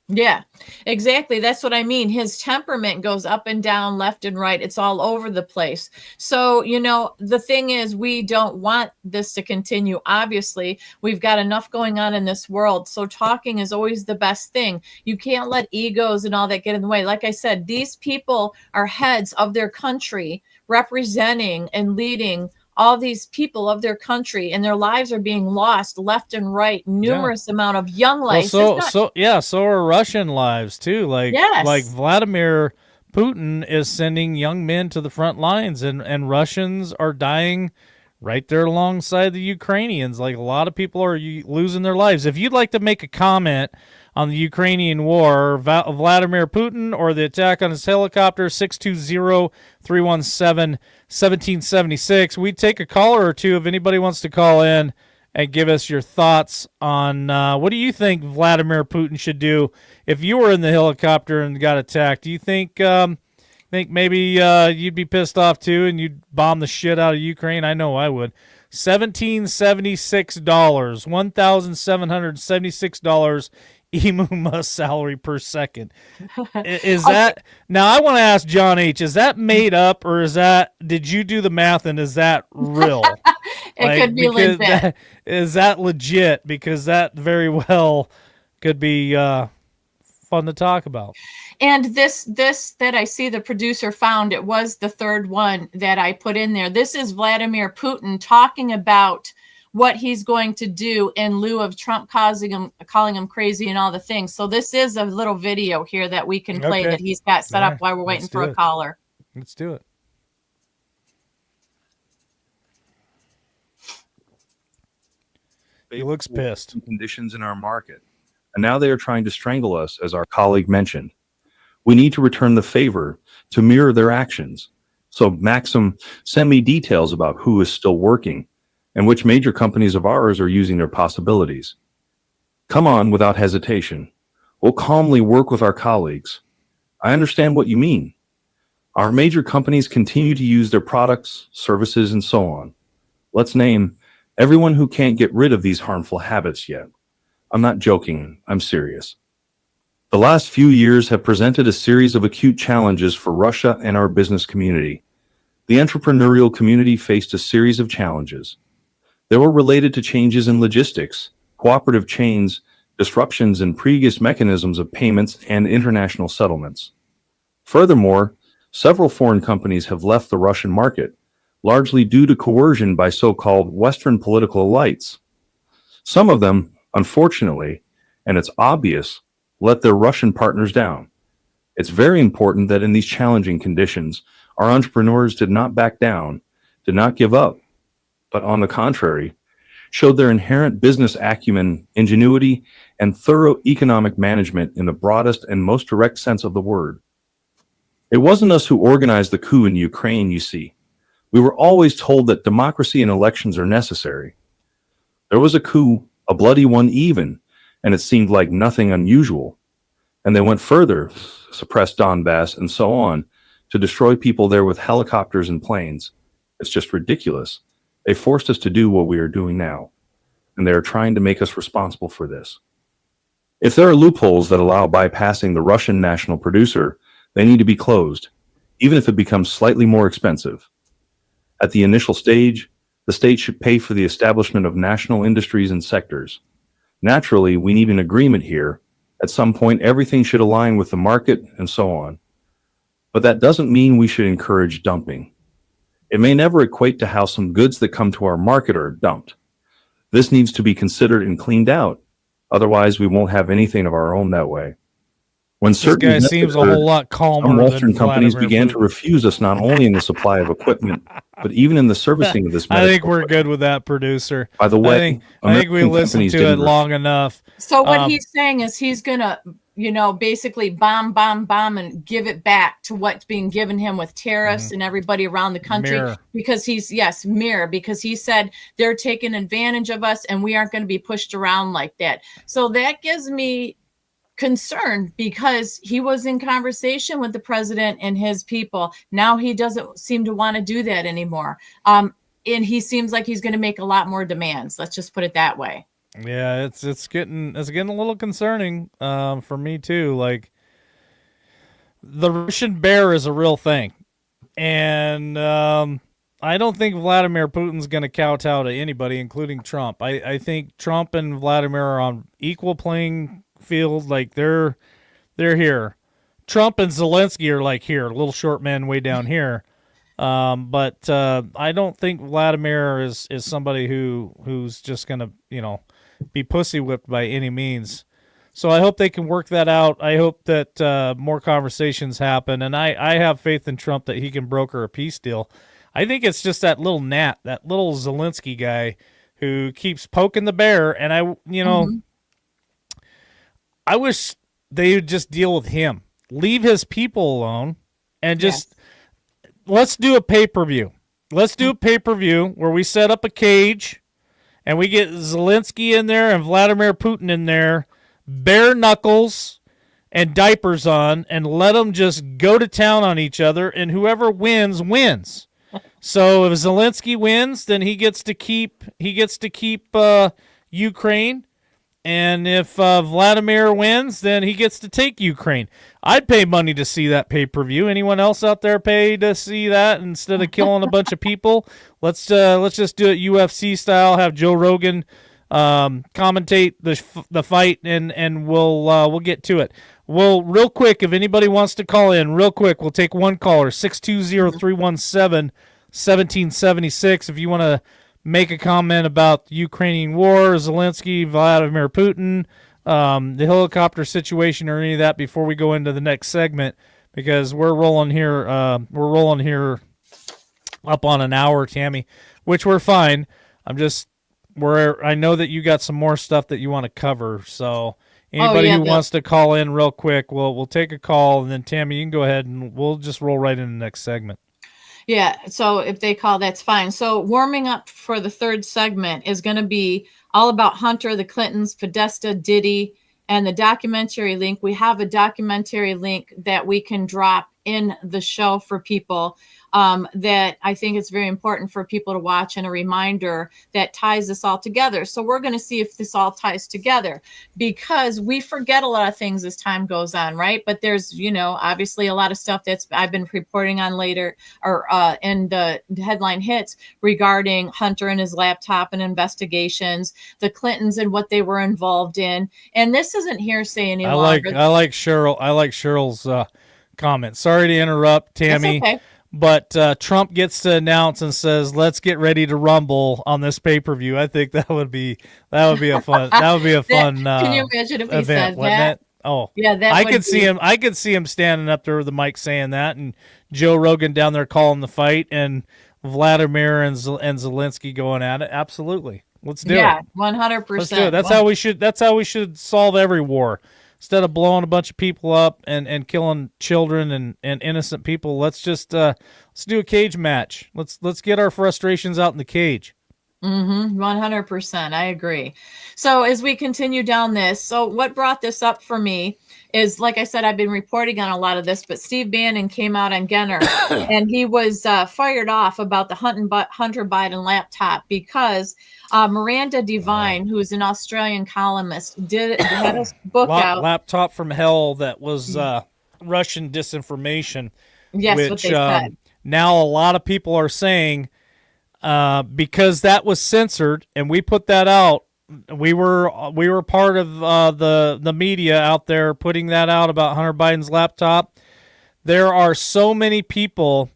Yeah, exactly. That's what I mean. His temperament goes up and down, left and right. It's all over the place. So, the thing is, we don't want this to continue. Obviously, we've got enough going on in this world. So talking is always the best thing. You can't let egos and all that get in the way. Like I said, these people are heads of their country, representing and leading all these people of their country, and their lives are being lost left and right. Numerous amount of young lives. So are Russian lives too. Like Vladimir Putin is sending young men to the front lines, and Russians are dying right there alongside the Ukrainians. Like, a lot of people are losing their lives. If you'd like to make a comment on the Ukrainian war, Vladimir Putin, or the attack on his helicopter, 620-317-1776. We'd take a caller or two if anybody wants to call in and give us your thoughts on what do you think Vladimir Putin should do if you were in the helicopter and got attacked. Do you think maybe you'd be pissed off too and you'd bomb the shit out of Ukraine? I know I would. $1,776, $1,776 EMUMA salary per second. Is that now? I want to ask John H. Is that made up, or did you do the math and is that real? It could be legit. Is that legit? Because that very well could be fun to talk about. And this that I see the producer found, it was the third one that I put in there. This is Vladimir Putin talking about what he's going to do in lieu of Trump calling him crazy and all the things. So this is a little video here that we can play that he's got set up while we're waiting for a caller. Let's do it. He looks pissed. Conditions in our market, and now they are trying to strangle us, as our colleague mentioned. We need to return the favor to mirror their actions. So Maxim sent me details about who is still working and which major companies of ours are using their possibilities. Come on without hesitation. We'll calmly work with our colleagues. I understand what you mean. Our major companies continue to use their products, services, and so on. Let's name everyone who can't get rid of these harmful habits yet. I'm not joking, I'm serious. The last few years have presented a series of acute challenges for Russia and our business community. The entrepreneurial community faced a series of challenges. They were related to changes in logistics, cooperative chains, disruptions in previous mechanisms of payments, and international settlements. Furthermore, several foreign companies have left the Russian market, largely due to coercion by so-called Western political elites. Some of them, unfortunately, and it's obvious, let their Russian partners down. It's very important that in these challenging conditions, our entrepreneurs did not back down, did not give up, but on the contrary, showed their inherent business acumen, ingenuity, and thorough economic management in the broadest and most direct sense of the word. It wasn't us who organized the coup in Ukraine, you see. We were always told that democracy and elections are necessary. There was a coup, a bloody one even, and it seemed like nothing unusual. And they went further, suppressed Donbass and so on, to destroy people there with helicopters and planes. It's just ridiculous. They forced us to do what we are doing now, and they are trying to make us responsible for this. If there are loopholes that allow bypassing the Russian national producer, they need to be closed, even if it becomes slightly more expensive. At the initial stage, the state should pay for the establishment of national industries and sectors. Naturally, we need an agreement here. At some point, everything should align with the market and so on. But that doesn't mean we should encourage dumping. It may never equate to how some goods that come to our market are dumped. This needs to be considered and cleaned out. Otherwise, we won't have anything of our own that way. When This guy seems a whole lot calmer some than Western companies Vladimir began Putin. to refuse us not only in the supply of equipment, but even in the servicing of this I medical think we're good with that, producer. By the way, I think we American listened companies to didn't it long enough. So what he's saying is he's gonna, basically bomb, and give it back to what's being given him with tariffs and everybody around the country. Mirror. Because because he said they're taking advantage of us and we aren't going to be pushed around like that. So that gives me concern because he was in conversation with the president and his people. Now he doesn't seem to want to do that anymore. And he seems like he's going to make a lot more demands. Let's just put it that way. Yeah, it's getting a little concerning for me too. Like the Russian bear is a real thing, and I don't think Vladimir Putin's going to kowtow to anybody, including Trump. I think Trump and Vladimir are on equal playing field. Like they're here. Trump and Zelensky are like here, little short men way down here. But I don't think Vladimir is somebody who's just gonna be pussy whipped by any means. So I hope they can work that out. I hope that more conversations happen, and I have faith in Trump that he can broker a peace deal. I think it's just that little gnat, that little Zelensky guy who keeps poking the bear, and I wish they would just deal with him. Leave his people alone and just let's do a pay-per-view. Let's do a pay-per-view where we set up a cage and we get Zelensky in there and Vladimir Putin in there, bare knuckles and diapers on, and let them just go to town on each other, and whoever wins wins. So if Zelensky wins, then he gets to keep Ukraine. And if Vladimir wins, then he gets to take Ukraine. I'd pay money to see that pay-per-view. Anyone else out there pay to see that instead of killing a bunch of people? Let's just do it UFC style. Have Joe Rogan commentate the fight, and we'll get to it. Well, real quick, if anybody wants to call in, real quick, we'll take one caller, 620-317-1776. If you want to make a comment about the Ukrainian war, Zelensky, Vladimir Putin, the helicopter situation, or any of that before we go into the next segment, because we're rolling here up on an hour, Tammy, which we're fine. I know that you got some more stuff that you want to cover, so anybody who wants to call in real quick, we'll take a call, and then Tammy, you can go ahead and we'll just roll right into the next segment. Yeah, so if they call, that's fine. So warming up for the third segment is going to be all about Hunter, the Clintons, Podesta, Diddy, and the documentary link. We have a documentary link that we can drop in the show for people that I think it's very important for people to watch, and a reminder that ties this all together. So we're going to see if this all ties together, because we forget a lot of things as time goes on, right? But there's, obviously a lot of stuff that's I've been reporting on later, or in the headline hits regarding Hunter and his laptop and investigations, the Clintons and what they were involved in. And this isn't hearsay any longer. I like Cheryl's comment. Sorry to interrupt, Tammy. That's okay. But Trump gets to announce and says, "Let's get ready to rumble on this pay-per-view." I think that would be a fun Can you imagine if he event, said wouldn't that? it? Oh, yeah, that I would could see him. I could see him standing up there with the mic saying that, and Joe Rogan down there calling the fight, and Vladimir and Zelensky going at it. Absolutely, let's do it. Yeah, 100%. Let's do it. That's how we should. That's how we should solve every war. Instead of blowing a bunch of people up and killing children and innocent people, let's just let's do a cage match. Let's get our frustrations out in the cage. 100%. I agree. So as we continue down this, so what brought this up for me is, like I said, I've been reporting on a lot of this, but Steve Bannon came out on Genner and he was fired off about the Hunter Biden laptop, because Miranda Devine, who is an Australian columnist, had a book out. Laptop from hell that was Russian disinformation. Yes, which, what they said. Now a lot of people are saying, because that was censored and we put that out, we were part of the media out there putting that out about Hunter Biden's laptop. There are so many people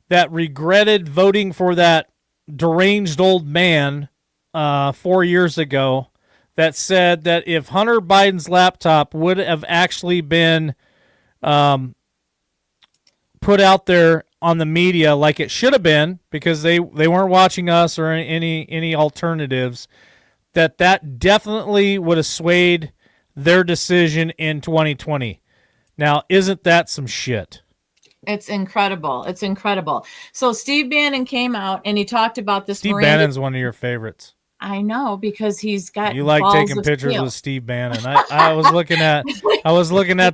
that regretted voting for that deranged old man 4 years ago, that said that if Hunter Biden's laptop would have actually been put out there on the media like it should have been, because they weren't watching us or any alternatives, that definitely would have swayed their decision in 2020. Now, isn't that some shit? It's incredible. It's incredible. So Steve Bannon came out and he talked about this. Steve Bannon's one of your favorites. I know, because he's got. You like balls taking of pictures steel. with Steve Bannon. I was looking at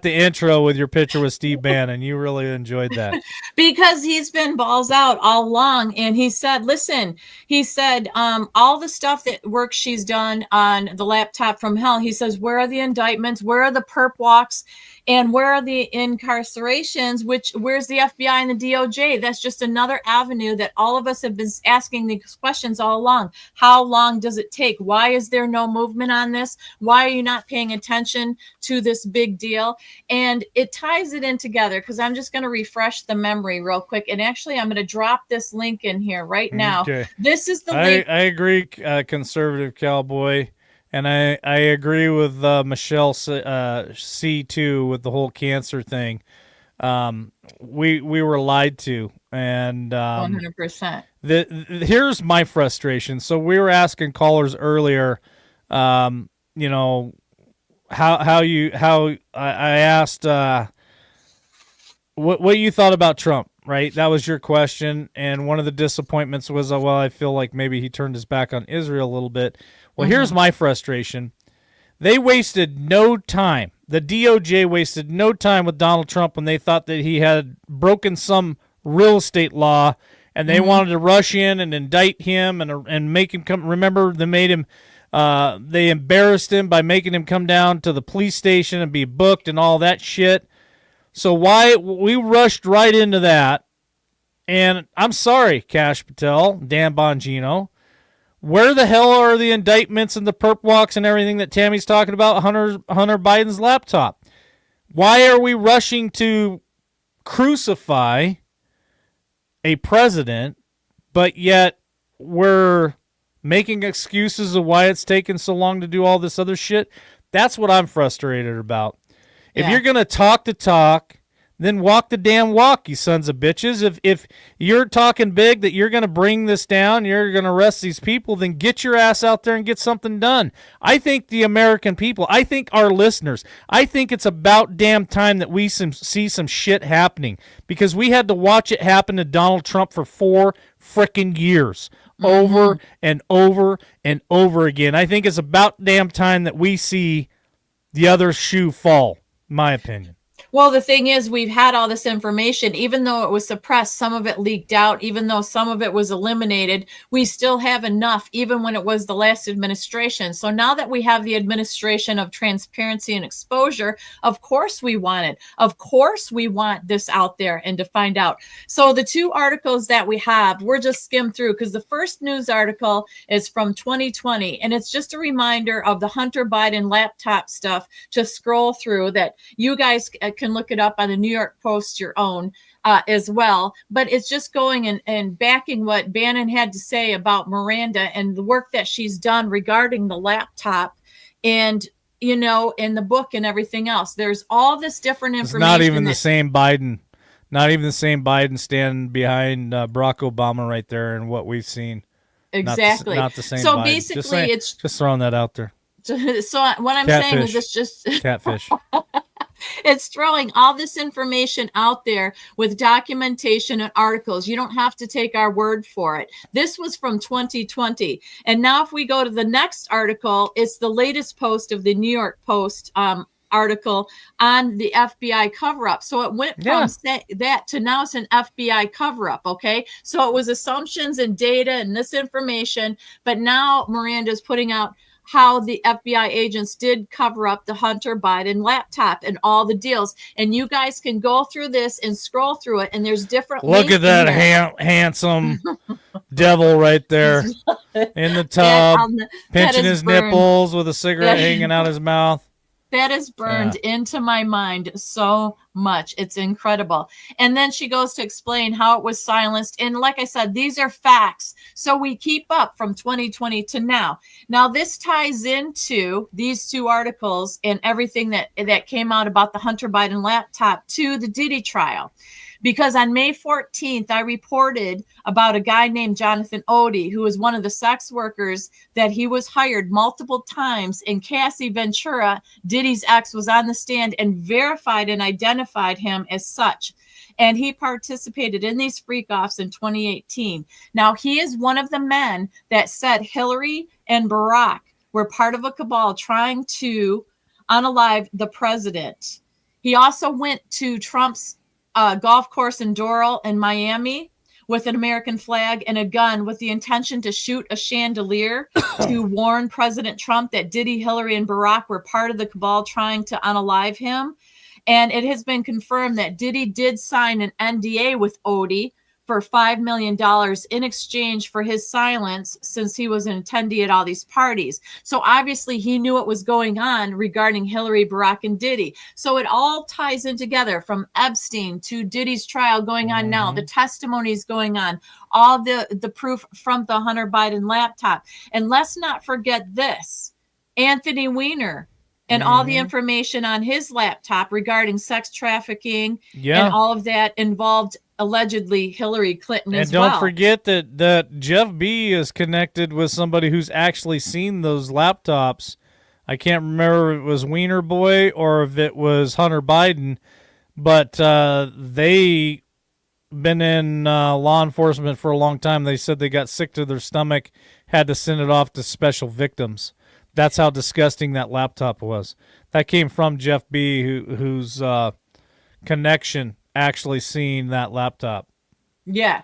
the intro with your picture with Steve Bannon. You really enjoyed that. Because he's been balls out all along, and he said, listen, all the stuff that work she's done on the laptop from hell, he says, where are the indictments? Where are the perp walks? And where are the incarcerations? Where's the FBI and the DOJ? That's just another avenue that all of us have been asking these questions all along. How long does it take? Why is there no movement on this? Why are you not paying attention to this big deal? And it ties it in together, because I'm just going to refresh the memory real quick. And actually, I'm going to drop this link in here right now. Okay. This is the link. I agree, conservative cowboy. And I agree with Michelle C2 with the whole cancer thing. We were lied to, and 100%. Here's my frustration. So we were asking callers earlier, how I asked what you thought about Trump, right? That was your question, and one of the disappointments was, I feel like maybe he turned his back on Israel a little bit. Well, here's my frustration. They wasted no time. The DOJ wasted no time with Donald Trump when they thought that he had broken some real estate law, and they wanted to rush in and indict him and make him come. Remember, they made him. They embarrassed him by making him come down to the police station and be booked and all that shit. So we rushed right into that. And I'm sorry, Kash Patel, Dan Bongino. Where the hell are the indictments and the perp walks and everything that Tammy's talking about Hunter Biden's laptop? Why are we rushing to crucify a president, but yet we're making excuses of why it's taken so long to do all this other shit? That's what I'm frustrated about. If you're going to talk the talk, then walk the damn walk, you sons of bitches. If you're talking big that you're going to bring this down, you're going to arrest these people, then get your ass out there and get something done. I think the American people, I think our listeners, I think it's about damn time that we see some shit happening, because we had to watch it happen to Donald Trump for 4 frickin' years. Over and over and over again. I think it's about damn time that we see the other shoe fall, in my opinion. Well, the thing is, we've had all this information, even though it was suppressed, some of it leaked out, even though some of it was eliminated, we still have enough, even when it was the last administration. So now that we have the administration of transparency and exposure, of course we want it. Of course we want this out there and to find out. So the 2 articles that we have, we're just skimmed through, because the first news article is from 2020, and it's just a reminder of the Hunter Biden laptop stuff to scroll through, that you guys can look it up on the New York Post, your own, as well. But it's just going and backing what Bannon had to say about Miranda and the work that she's done regarding the laptop, and, you know, in the book and everything else. There's all this different information. It's not even the same Biden. Not even the same Biden standing behind Barack Obama right there and what we've seen. Exactly. Not the same so Biden. Basically, it's just throwing that out there. So what I'm saying is, it's just catfish. It's throwing all this information out there with documentation and articles. You don't have to take our word for it. This was from 2020. And now if we go to the next article, it's the latest post of the New York Post article on the FBI cover-up. So it went from that to now it's an FBI cover-up, okay? So it was assumptions and data and this information, but now Miranda's putting out how the FBI agents did cover up the Hunter Biden laptop and all the deals. And you guys can go through this and scroll through it, and there's different Look at that handsome devil right there in the tub, pinching his nipples with a cigarette hanging out his mouth. That is burned into my mind so much. It's incredible. And then she goes to explain how it was silenced. And like I said, these are facts. So we keep up from 2020 to now. Now, this ties into these 2 articles and everything that came out about the Hunter Biden laptop to the Diddy trial. Because on May 14th, I reported about a guy named Jonathan Odie, who was one of the sex workers that he was hired multiple times. And Cassie Ventura, Diddy's ex, was on the stand and verified and identified him as such. And he participated in these freak-offs in 2018. Now, he is one of the men that said Hillary and Barack were part of a cabal trying to unalive the president. He also went to Trump's golf course in Doral in Miami with an American flag and a gun with the intention to shoot a chandelier to warn President Trump that Diddy, Hillary, and Barack were part of the cabal trying to unalive him. And it has been confirmed that Diddy did sign an NDA with Odie for $5 million in exchange for his silence, since he was an attendee at all these parties. So obviously he knew what was going on regarding Hillary, Barack, and Diddy. So it all ties in together, from Epstein to Diddy's trial going on now, the testimonies going on, all the proof from the Hunter Biden laptop. And let's not forget this, Anthony Weiner and all the information on his laptop regarding sex trafficking and all of that involved allegedly Hillary Clinton as well. And don't forget that Jeff B is connected with somebody who's actually seen those laptops. I can't remember if it was Wiener Boy or if it was Hunter Biden, but they been in law enforcement for a long time. They said they got sick to their stomach, had to send it off to special victims. That's how disgusting that laptop was. That came from Jeff B, whose connection actually seeing that laptop. Yeah,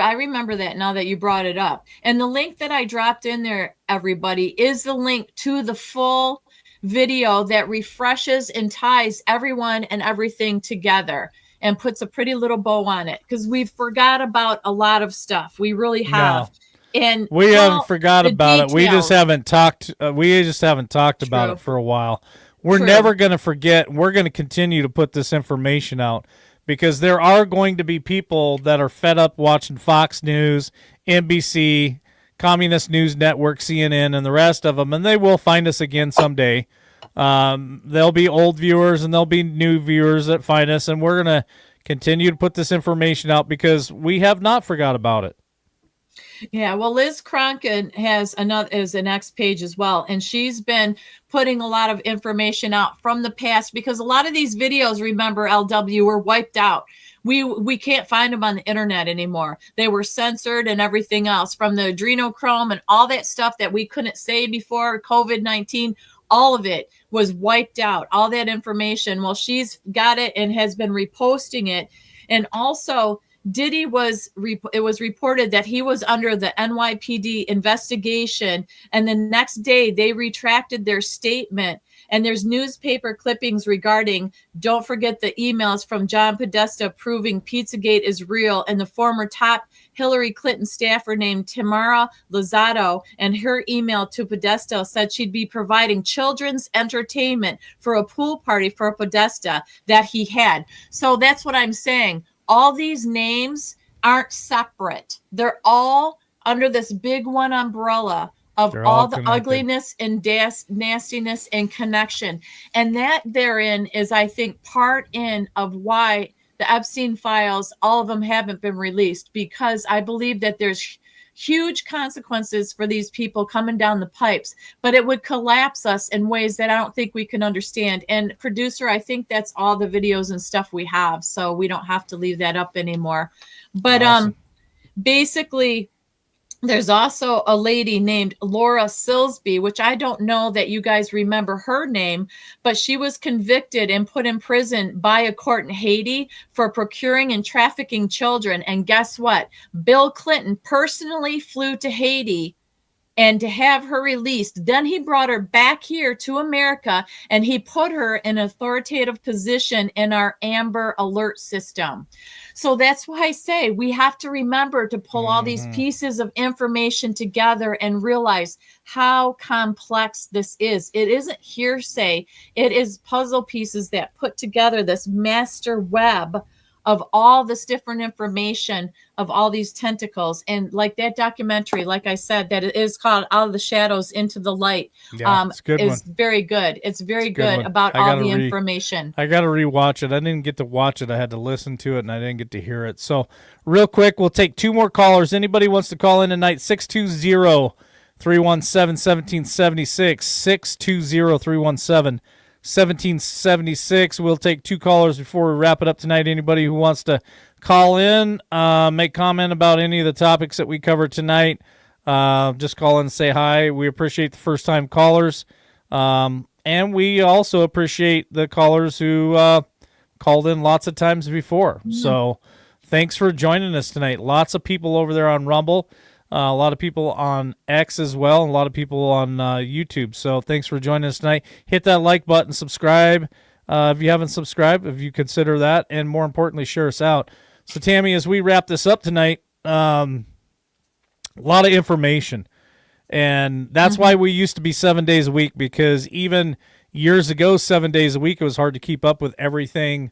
I remember that now that you brought it up. And the link that I dropped in there, everybody, is the link to the full video that refreshes and ties everyone and everything together and puts a pretty little bow on it, because we've forgot about a lot of stuff. We really have. No. And we haven't forgot about it. We just haven't talked. About it for a while. We're never going to forget. We're going to continue to put this information out, because there are going to be people that are fed up watching Fox News, NBC, Communist News Network, CNN, and the rest of them, and they will find us again someday There'll be old viewers and there'll be new viewers that find us, and we're going to continue to put this information out because we have not forgot about it. Yeah, well, Liz Cronkin is an X page as well, and she's been putting a lot of information out from the past because a lot of these videos, remember, LW, were wiped out. We can't find them on the internet anymore. They were censored and everything else from the adrenochrome and all that stuff that we couldn't say before COVID-19. All of it was wiped out, all that information. Well, she's got it and has been reposting it. And also, Diddy it was reported that he was under the NYPD investigation, and the next day they retracted their statement. And there's newspaper clippings regarding, don't forget the emails from John Podesta proving Pizzagate is real, and the former top Hillary Clinton staffer named Tamara Lozado, and her email to Podesta said she'd be providing children's entertainment for a pool party for Podesta that he had. So that's what I'm saying. All these names aren't separate. They're all under this big one umbrella of all the ugliness and nastiness and connection. And that therein is, I think, part of why the Epstein files, all of them haven't been released, because I believe that there's huge consequences for these people coming down the pipes, but it would collapse us in ways that I don't think we can understand. And producer, I think that's all the videos and stuff we have, so we don't have to leave that up anymore. But awesome. Basically, there's also a lady named Laura Silsby, which I don't know that you guys remember her name, but she was convicted and put in prison by a court in Haiti for procuring and trafficking children. And guess what? Bill Clinton personally flew to Haiti and to have her released. Then he brought her back here to America, and he put her in an authoritative position in our Amber Alert system. So that's why I say we have to remember to pull all these pieces of information together and realize how complex this is. It isn't hearsay. It is puzzle pieces that put together this master web of all this different information, of all these tentacles. And like that documentary, like I said, that it is called Out of the Shadows into the Light, it's a good is one. very good. It's very good about all the information. I got to rewatch it. I didn't get to watch it. I had to listen to it, and I didn't get to hear it. So real quick, we'll take two more callers. Anybody wants to call in tonight, 620-317-1776, 620-317-1776. We'll take two callers before we wrap it up tonight. Anybody who wants to call in, make comment about any of the topics that we covered tonight, just call in and say hi. We appreciate the first-time callers, and we also appreciate the callers who called in lots of times before. Mm-hmm. So thanks for joining us tonight. Lots of people over there on Rumble. A lot of people on X as well, and a lot of people on YouTube. So thanks for joining us tonight. Hit that like button, subscribe if you haven't subscribed, if you consider that, and more importantly, share us out. So, Tammy, as we wrap this up tonight, a lot of information. And that's why we used to be 7 days a week, because even years ago, 7 days a week, it was hard to keep up with everything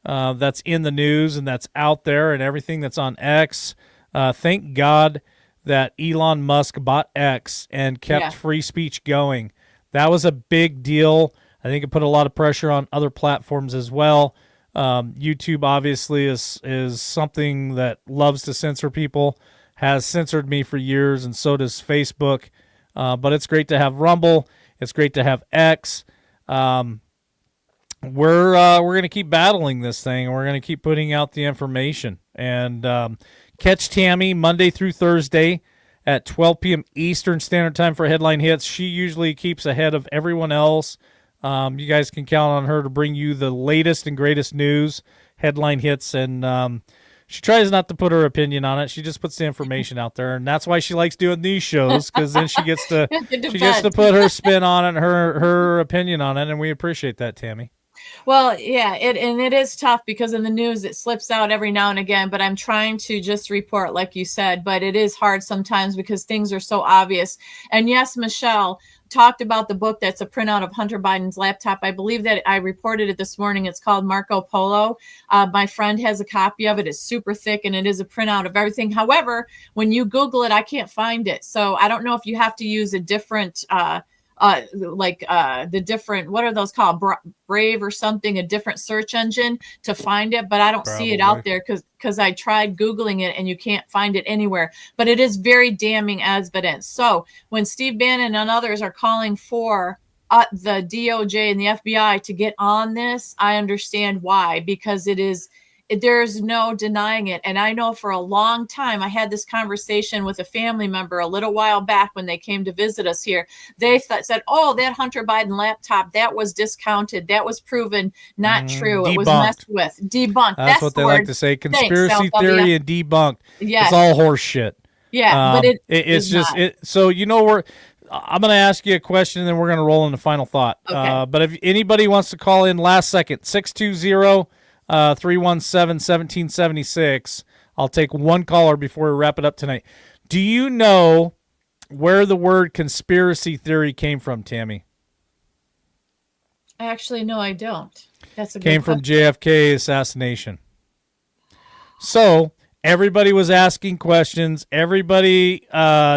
that's in the news and that's out there and everything that's on X. Thank God that Elon Musk bought X and kept free speech going. That was a big deal. I think it put a lot of pressure on other platforms as well. YouTube obviously is something that loves to censor people, has censored me for years, and so does Facebook. But it's great to have Rumble. It's great to have X. We're going to keep battling this thing, and we're going to keep putting out the information. And catch Tammy Monday through Thursday at 12 p.m. Eastern Standard Time for Headline Hits. She usually keeps ahead of everyone else. You guys can count on her to bring you the latest and greatest news, headline hits, and she tries not to put her opinion on it. She just puts the information out there, and that's why she likes doing these shows, because then she gets to put her spin on it, her opinion on it, and we appreciate that, Tammy. Well, yeah, it is tough because in the news it slips out every now and again, but I'm trying to just report like you said, but it is hard sometimes because things are so obvious. And yes, Michelle talked about the book that's a printout of Hunter Biden's laptop. I believe that I reported it this morning. It's called Marco Polo. My friend has a copy of it. It's super thick, and it is a printout of everything. However, when you Google it, I can't find it. So I don't know if you have to use a different the different, what are those called? Brave or something, a different search engine to find it, but I don't see it out there because I tried Googling it and you can't find it anywhere. But it is very damning evidence. So when Steve Bannon and others are calling for the DOJ and the FBI to get on this, I understand why, because there's no denying it. And I know for a long time, I had this conversation with a family member a little while back when they came to visit us here. They said, oh, that Hunter Biden laptop, that was discounted. That was proven not true. Debunked. It was messed with. Debunked. That's what they like to say. Conspiracy theory and debunked. Yes. It's all horse shit. Yeah, but it's just it. So I'm going to ask you a question, and then we're going to roll into final thought. Okay. But if anybody wants to call in last second, 620-317-1776. I'll take one caller before we wrap it up tonight. Do you know where the word conspiracy theory came from, Tammy? Actually, no, I don't. That's a good Came from question. JFK assassination. So everybody was asking questions. Everybody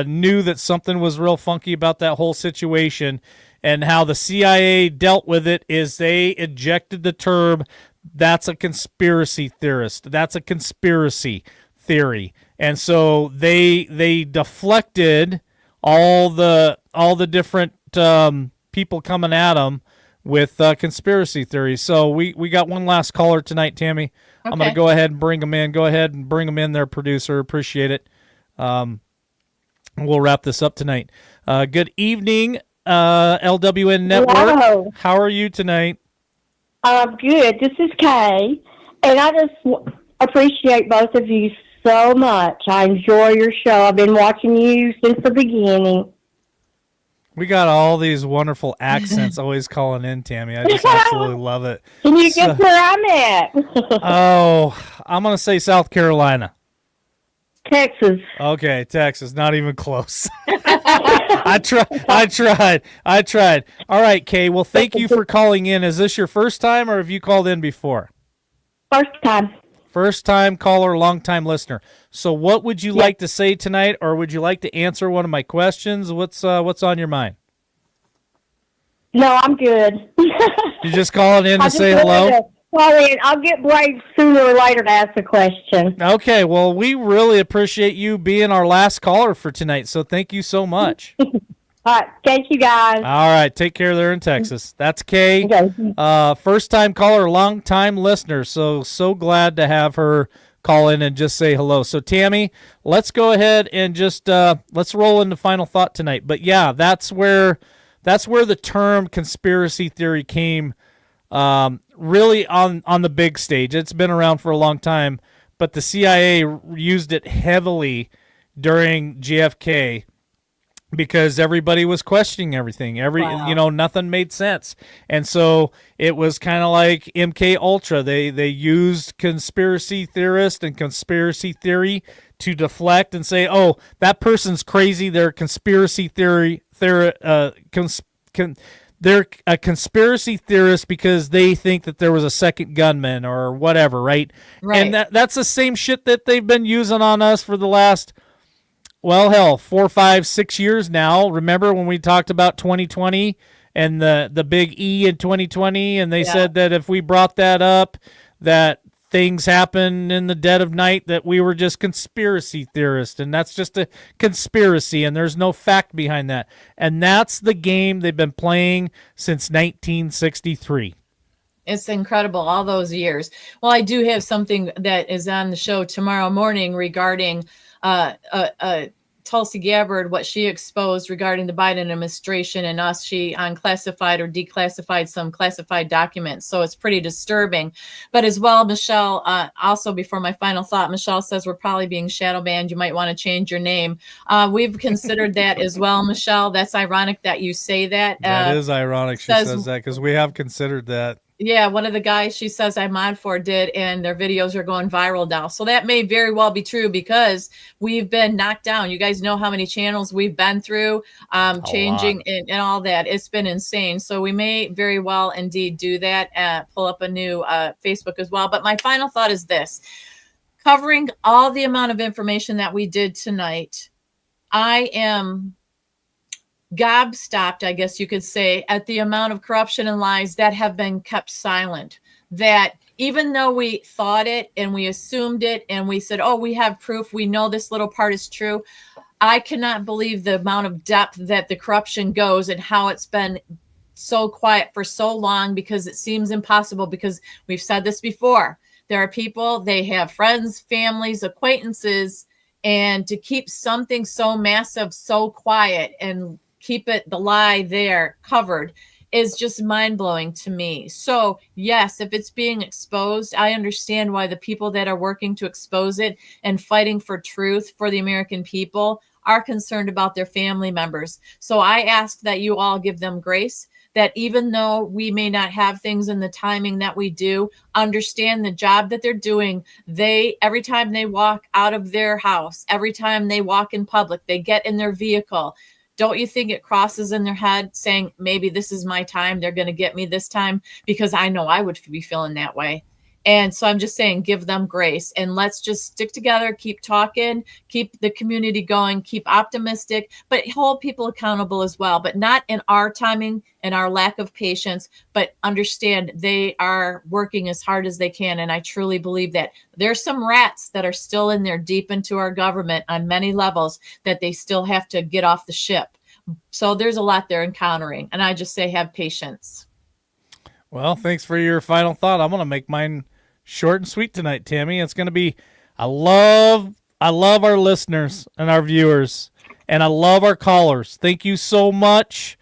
knew that something was real funky about that whole situation, and how the CIA dealt with it is they ejected the term, that's a conspiracy theorist. That's a conspiracy theory. And so they deflected all the different people coming at them with conspiracy theories. So we got one last caller tonight, Tammy. Okay. I'm going to go ahead and bring them in. Go ahead and bring them in there, producer. Appreciate it. We'll wrap this up tonight. Good evening, LWN Network. Hello. How are you tonight? Good. This is Kay, and I just appreciate both of you so much. I enjoy your show. I've been watching you since the beginning. We got all these wonderful accents always calling in, Tammy. I just absolutely love it. Can you guess where I'm at? I'm going to say South Carolina. Texas. Okay, Texas. Not even close. I tried. All right, Kay. Well, thank you for calling in. Is this your first time, or have you called in before? First time. First time caller, long time listener. So what would you like to say tonight, or would you like to answer one of my questions? What's on your mind? No, I'm good. You just calling in to say hello? I'll get brave sooner or later to ask a question. Okay, well, we really appreciate you being our last caller for tonight, so thank you so much. All right, thank you, guys. All right, take care there in Texas. That's Kay, Okay. first-time caller, long-time listener, so glad to have her call in and just say hello. So, Tammy, let's go ahead and just let's roll into final thought tonight. But, yeah, that's where the term conspiracy theory came really on the big stage. It's been around for a long time, but the CIA used it heavily during JFK because everybody was questioning everything. Nothing made sense. And so it was kind of like MK Ultra. They used conspiracy theorists and conspiracy theory to deflect and say, oh, that person's crazy. They're conspiracy they're a conspiracy theorist because they think that there was a second gunman or whatever, right? And that's the same shit that they've been using on us for the last, 4, 5, 6 years now. Remember when we talked about 2020 and the big E in 2020, and they said that if we brought that up, that things happen in the dead of night, that we were just conspiracy theorists, and that's just a conspiracy, and there's no fact behind that. And that's the game they've been playing since 1963. It's incredible, all those years. Well, I do have something that is on the show tomorrow morning regarding Tulsi Gabbard, what she exposed regarding the Biden administration and us. She unclassified or declassified some classified documents. So it's pretty disturbing. But as well, Michelle, also before my final thought, Michelle says we're probably being shadow banned. You might want to change your name. We've considered that as well, Michelle. That's ironic that you say that. That is ironic she says that, because we have considered that. Yeah, one of the guys she says I'm on for did, and their videos are going viral now. So that may very well be true because we've been knocked down. You guys know how many channels we've been through, changing and all that. It's been insane. So we may very well indeed do that, pull up a new Facebook as well. But my final thought is this. Covering all the amount of information that we did tonight, I am gobstopped, I guess you could say, at the amount of corruption and lies that have been kept silent. That even though we thought it and we assumed it and we said, oh, we have proof, we know this little part is true, I cannot believe the amount of depth that the corruption goes and how it's been so quiet for so long, because it seems impossible, because we've said this before. There are people, they have friends, families, acquaintances, and to keep something so massive, so quiet and keep it, the lie there covered, is just mind-blowing to me. So yes, if it's being exposed, I understand why the people that are working to expose it and fighting for truth for the American people are concerned about their family members. So I ask that you all give them grace, that even though we may not have things in the timing that we do, understand the job that they're doing. They, every time they walk out of their house, every time they walk in public, they get in their vehicle, don't you think it crosses in their head saying, maybe this is my time, they're going to get me this time? Because I know I would be feeling that way. And so I'm just saying, give them grace, and let's just stick together, keep talking, keep the community going, keep optimistic, but hold people accountable as well, but not in our timing and our lack of patience, but understand they are working as hard as they can. And I truly believe that there's some rats that are still in there deep into our government on many levels that they still have to get off the ship. So there's a lot they're encountering. And I just say, have patience. Well, thanks for your final thought. I'm going to make mine short and sweet tonight, Tammy. It's going to be, I love our listeners and our viewers, and I love our callers. Thank you so much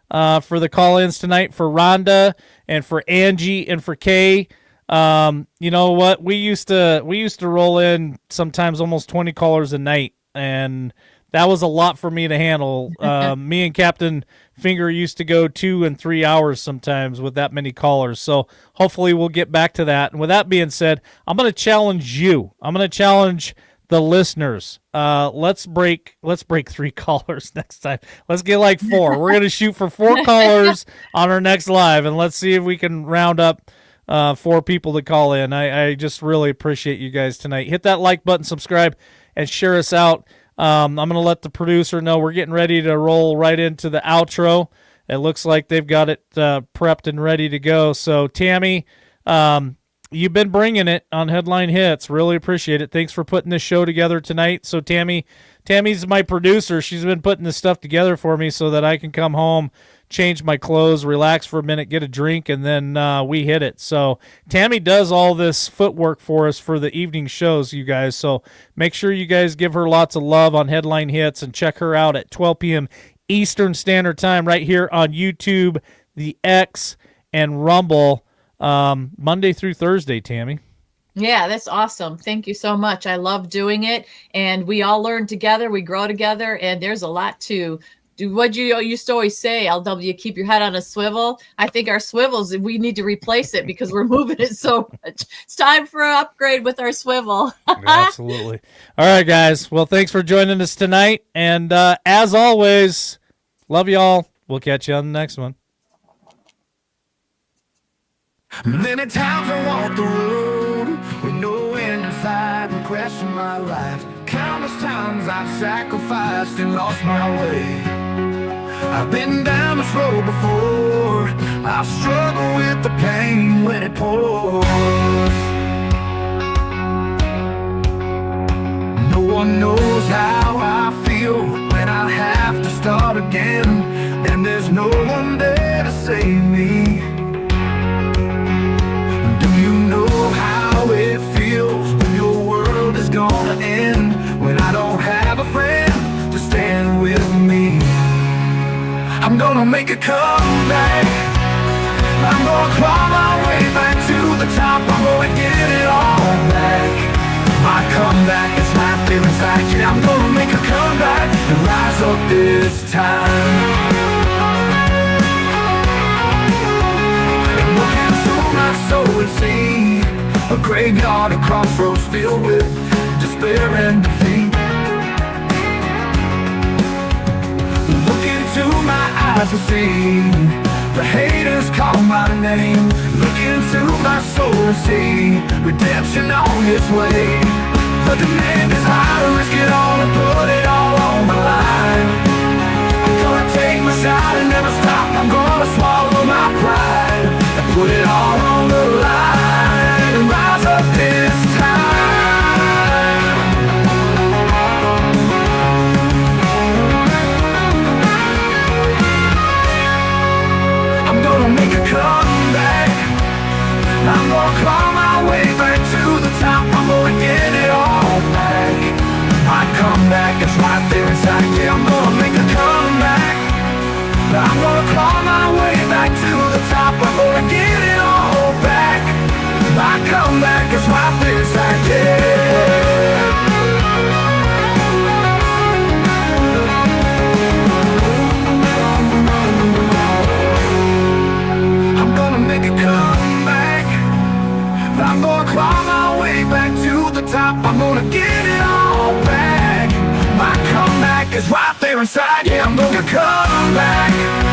for the call-ins tonight, for Rhonda and for Angie and for Kay. You know what? We used to roll in sometimes almost 20 callers a night, and that was a lot for me to handle. Me and Captain Finger used to go 2 and 3 hours sometimes with that many callers. So hopefully we'll get back to that. And with that being said, I'm going to challenge you. I'm going to challenge the listeners. Let's break 3 callers next time. Let's get like 4. We're going to shoot for 4 callers on our next live, and let's see if we can round up 4 people to call in. I just really appreciate you guys tonight. Hit that like button, subscribe, and share us out. I'm going to let the producer know we're getting ready to roll right into the outro. It looks like they've got it prepped and ready to go. So, Tammy, you've been bringing it on Headline Hits. Really appreciate it. Thanks for putting this show together tonight. So, Tammy's my producer. She's been putting this stuff together for me so that I can come home, change my clothes, relax for a minute, get a drink, and then we hit it. So Tammy does all this footwork for us for the evening shows, you guys. So make sure you guys give her lots of love on Headline Hits and check her out at 12 p.m. Eastern Standard Time right here on YouTube, the X, and Rumble Monday through Thursday, Tammy. Yeah, that's awesome. Thank you so much. I love doing it, and we all learn together, we grow together, and there's a lot to do. What you used to always say, LW, keep your head on a swivel. I think our swivels, we need to replace it because we're moving it so much. It's time for an upgrade with our swivel. Absolutely. All right, guys. Well, thanks for joining us tonight, and as always, love y'all. We'll catch you on the next one. Many times I walk the road with no end in sight and question my life. Countless times I've sacrificed and lost my way. I've been down this road before. I've struggled with the pain when it pours. No one knows how I feel when I have to start again, and there's no one there to save me. How it feels when your world is gonna end, when I don't have a friend to stand with me. I'm gonna make a comeback. I'm gonna claw my way back to the top. I'm gonna get it all back. My comeback is right there inside you. I'm gonna make a comeback and rise up this time. My soul and see a graveyard, a crossroads filled with despair and defeat. Look into my eyes and see the haters call my name. Look into my soul and see redemption on its way. The demand is high to risk it all and put it all on the line. I'm gonna take my inside and never stop. I'm gonna swallow my pride and put it all on the line and rise up this time. I'm gonna make a comeback. I'm gonna claw my way back to the top. I'm gonna get it all back. My comeback is right there inside. Yeah, I'm gonna make a comeback. I'm gonna claw my way back to the top. I'm gonna get it all back. My comeback is right there inside. Yeah. I'm gonna make a comeback. I'm gonna claw my way back to the top. I'm gonna get it all back. My comeback is right there inside. Yeah, I'm gonna come back.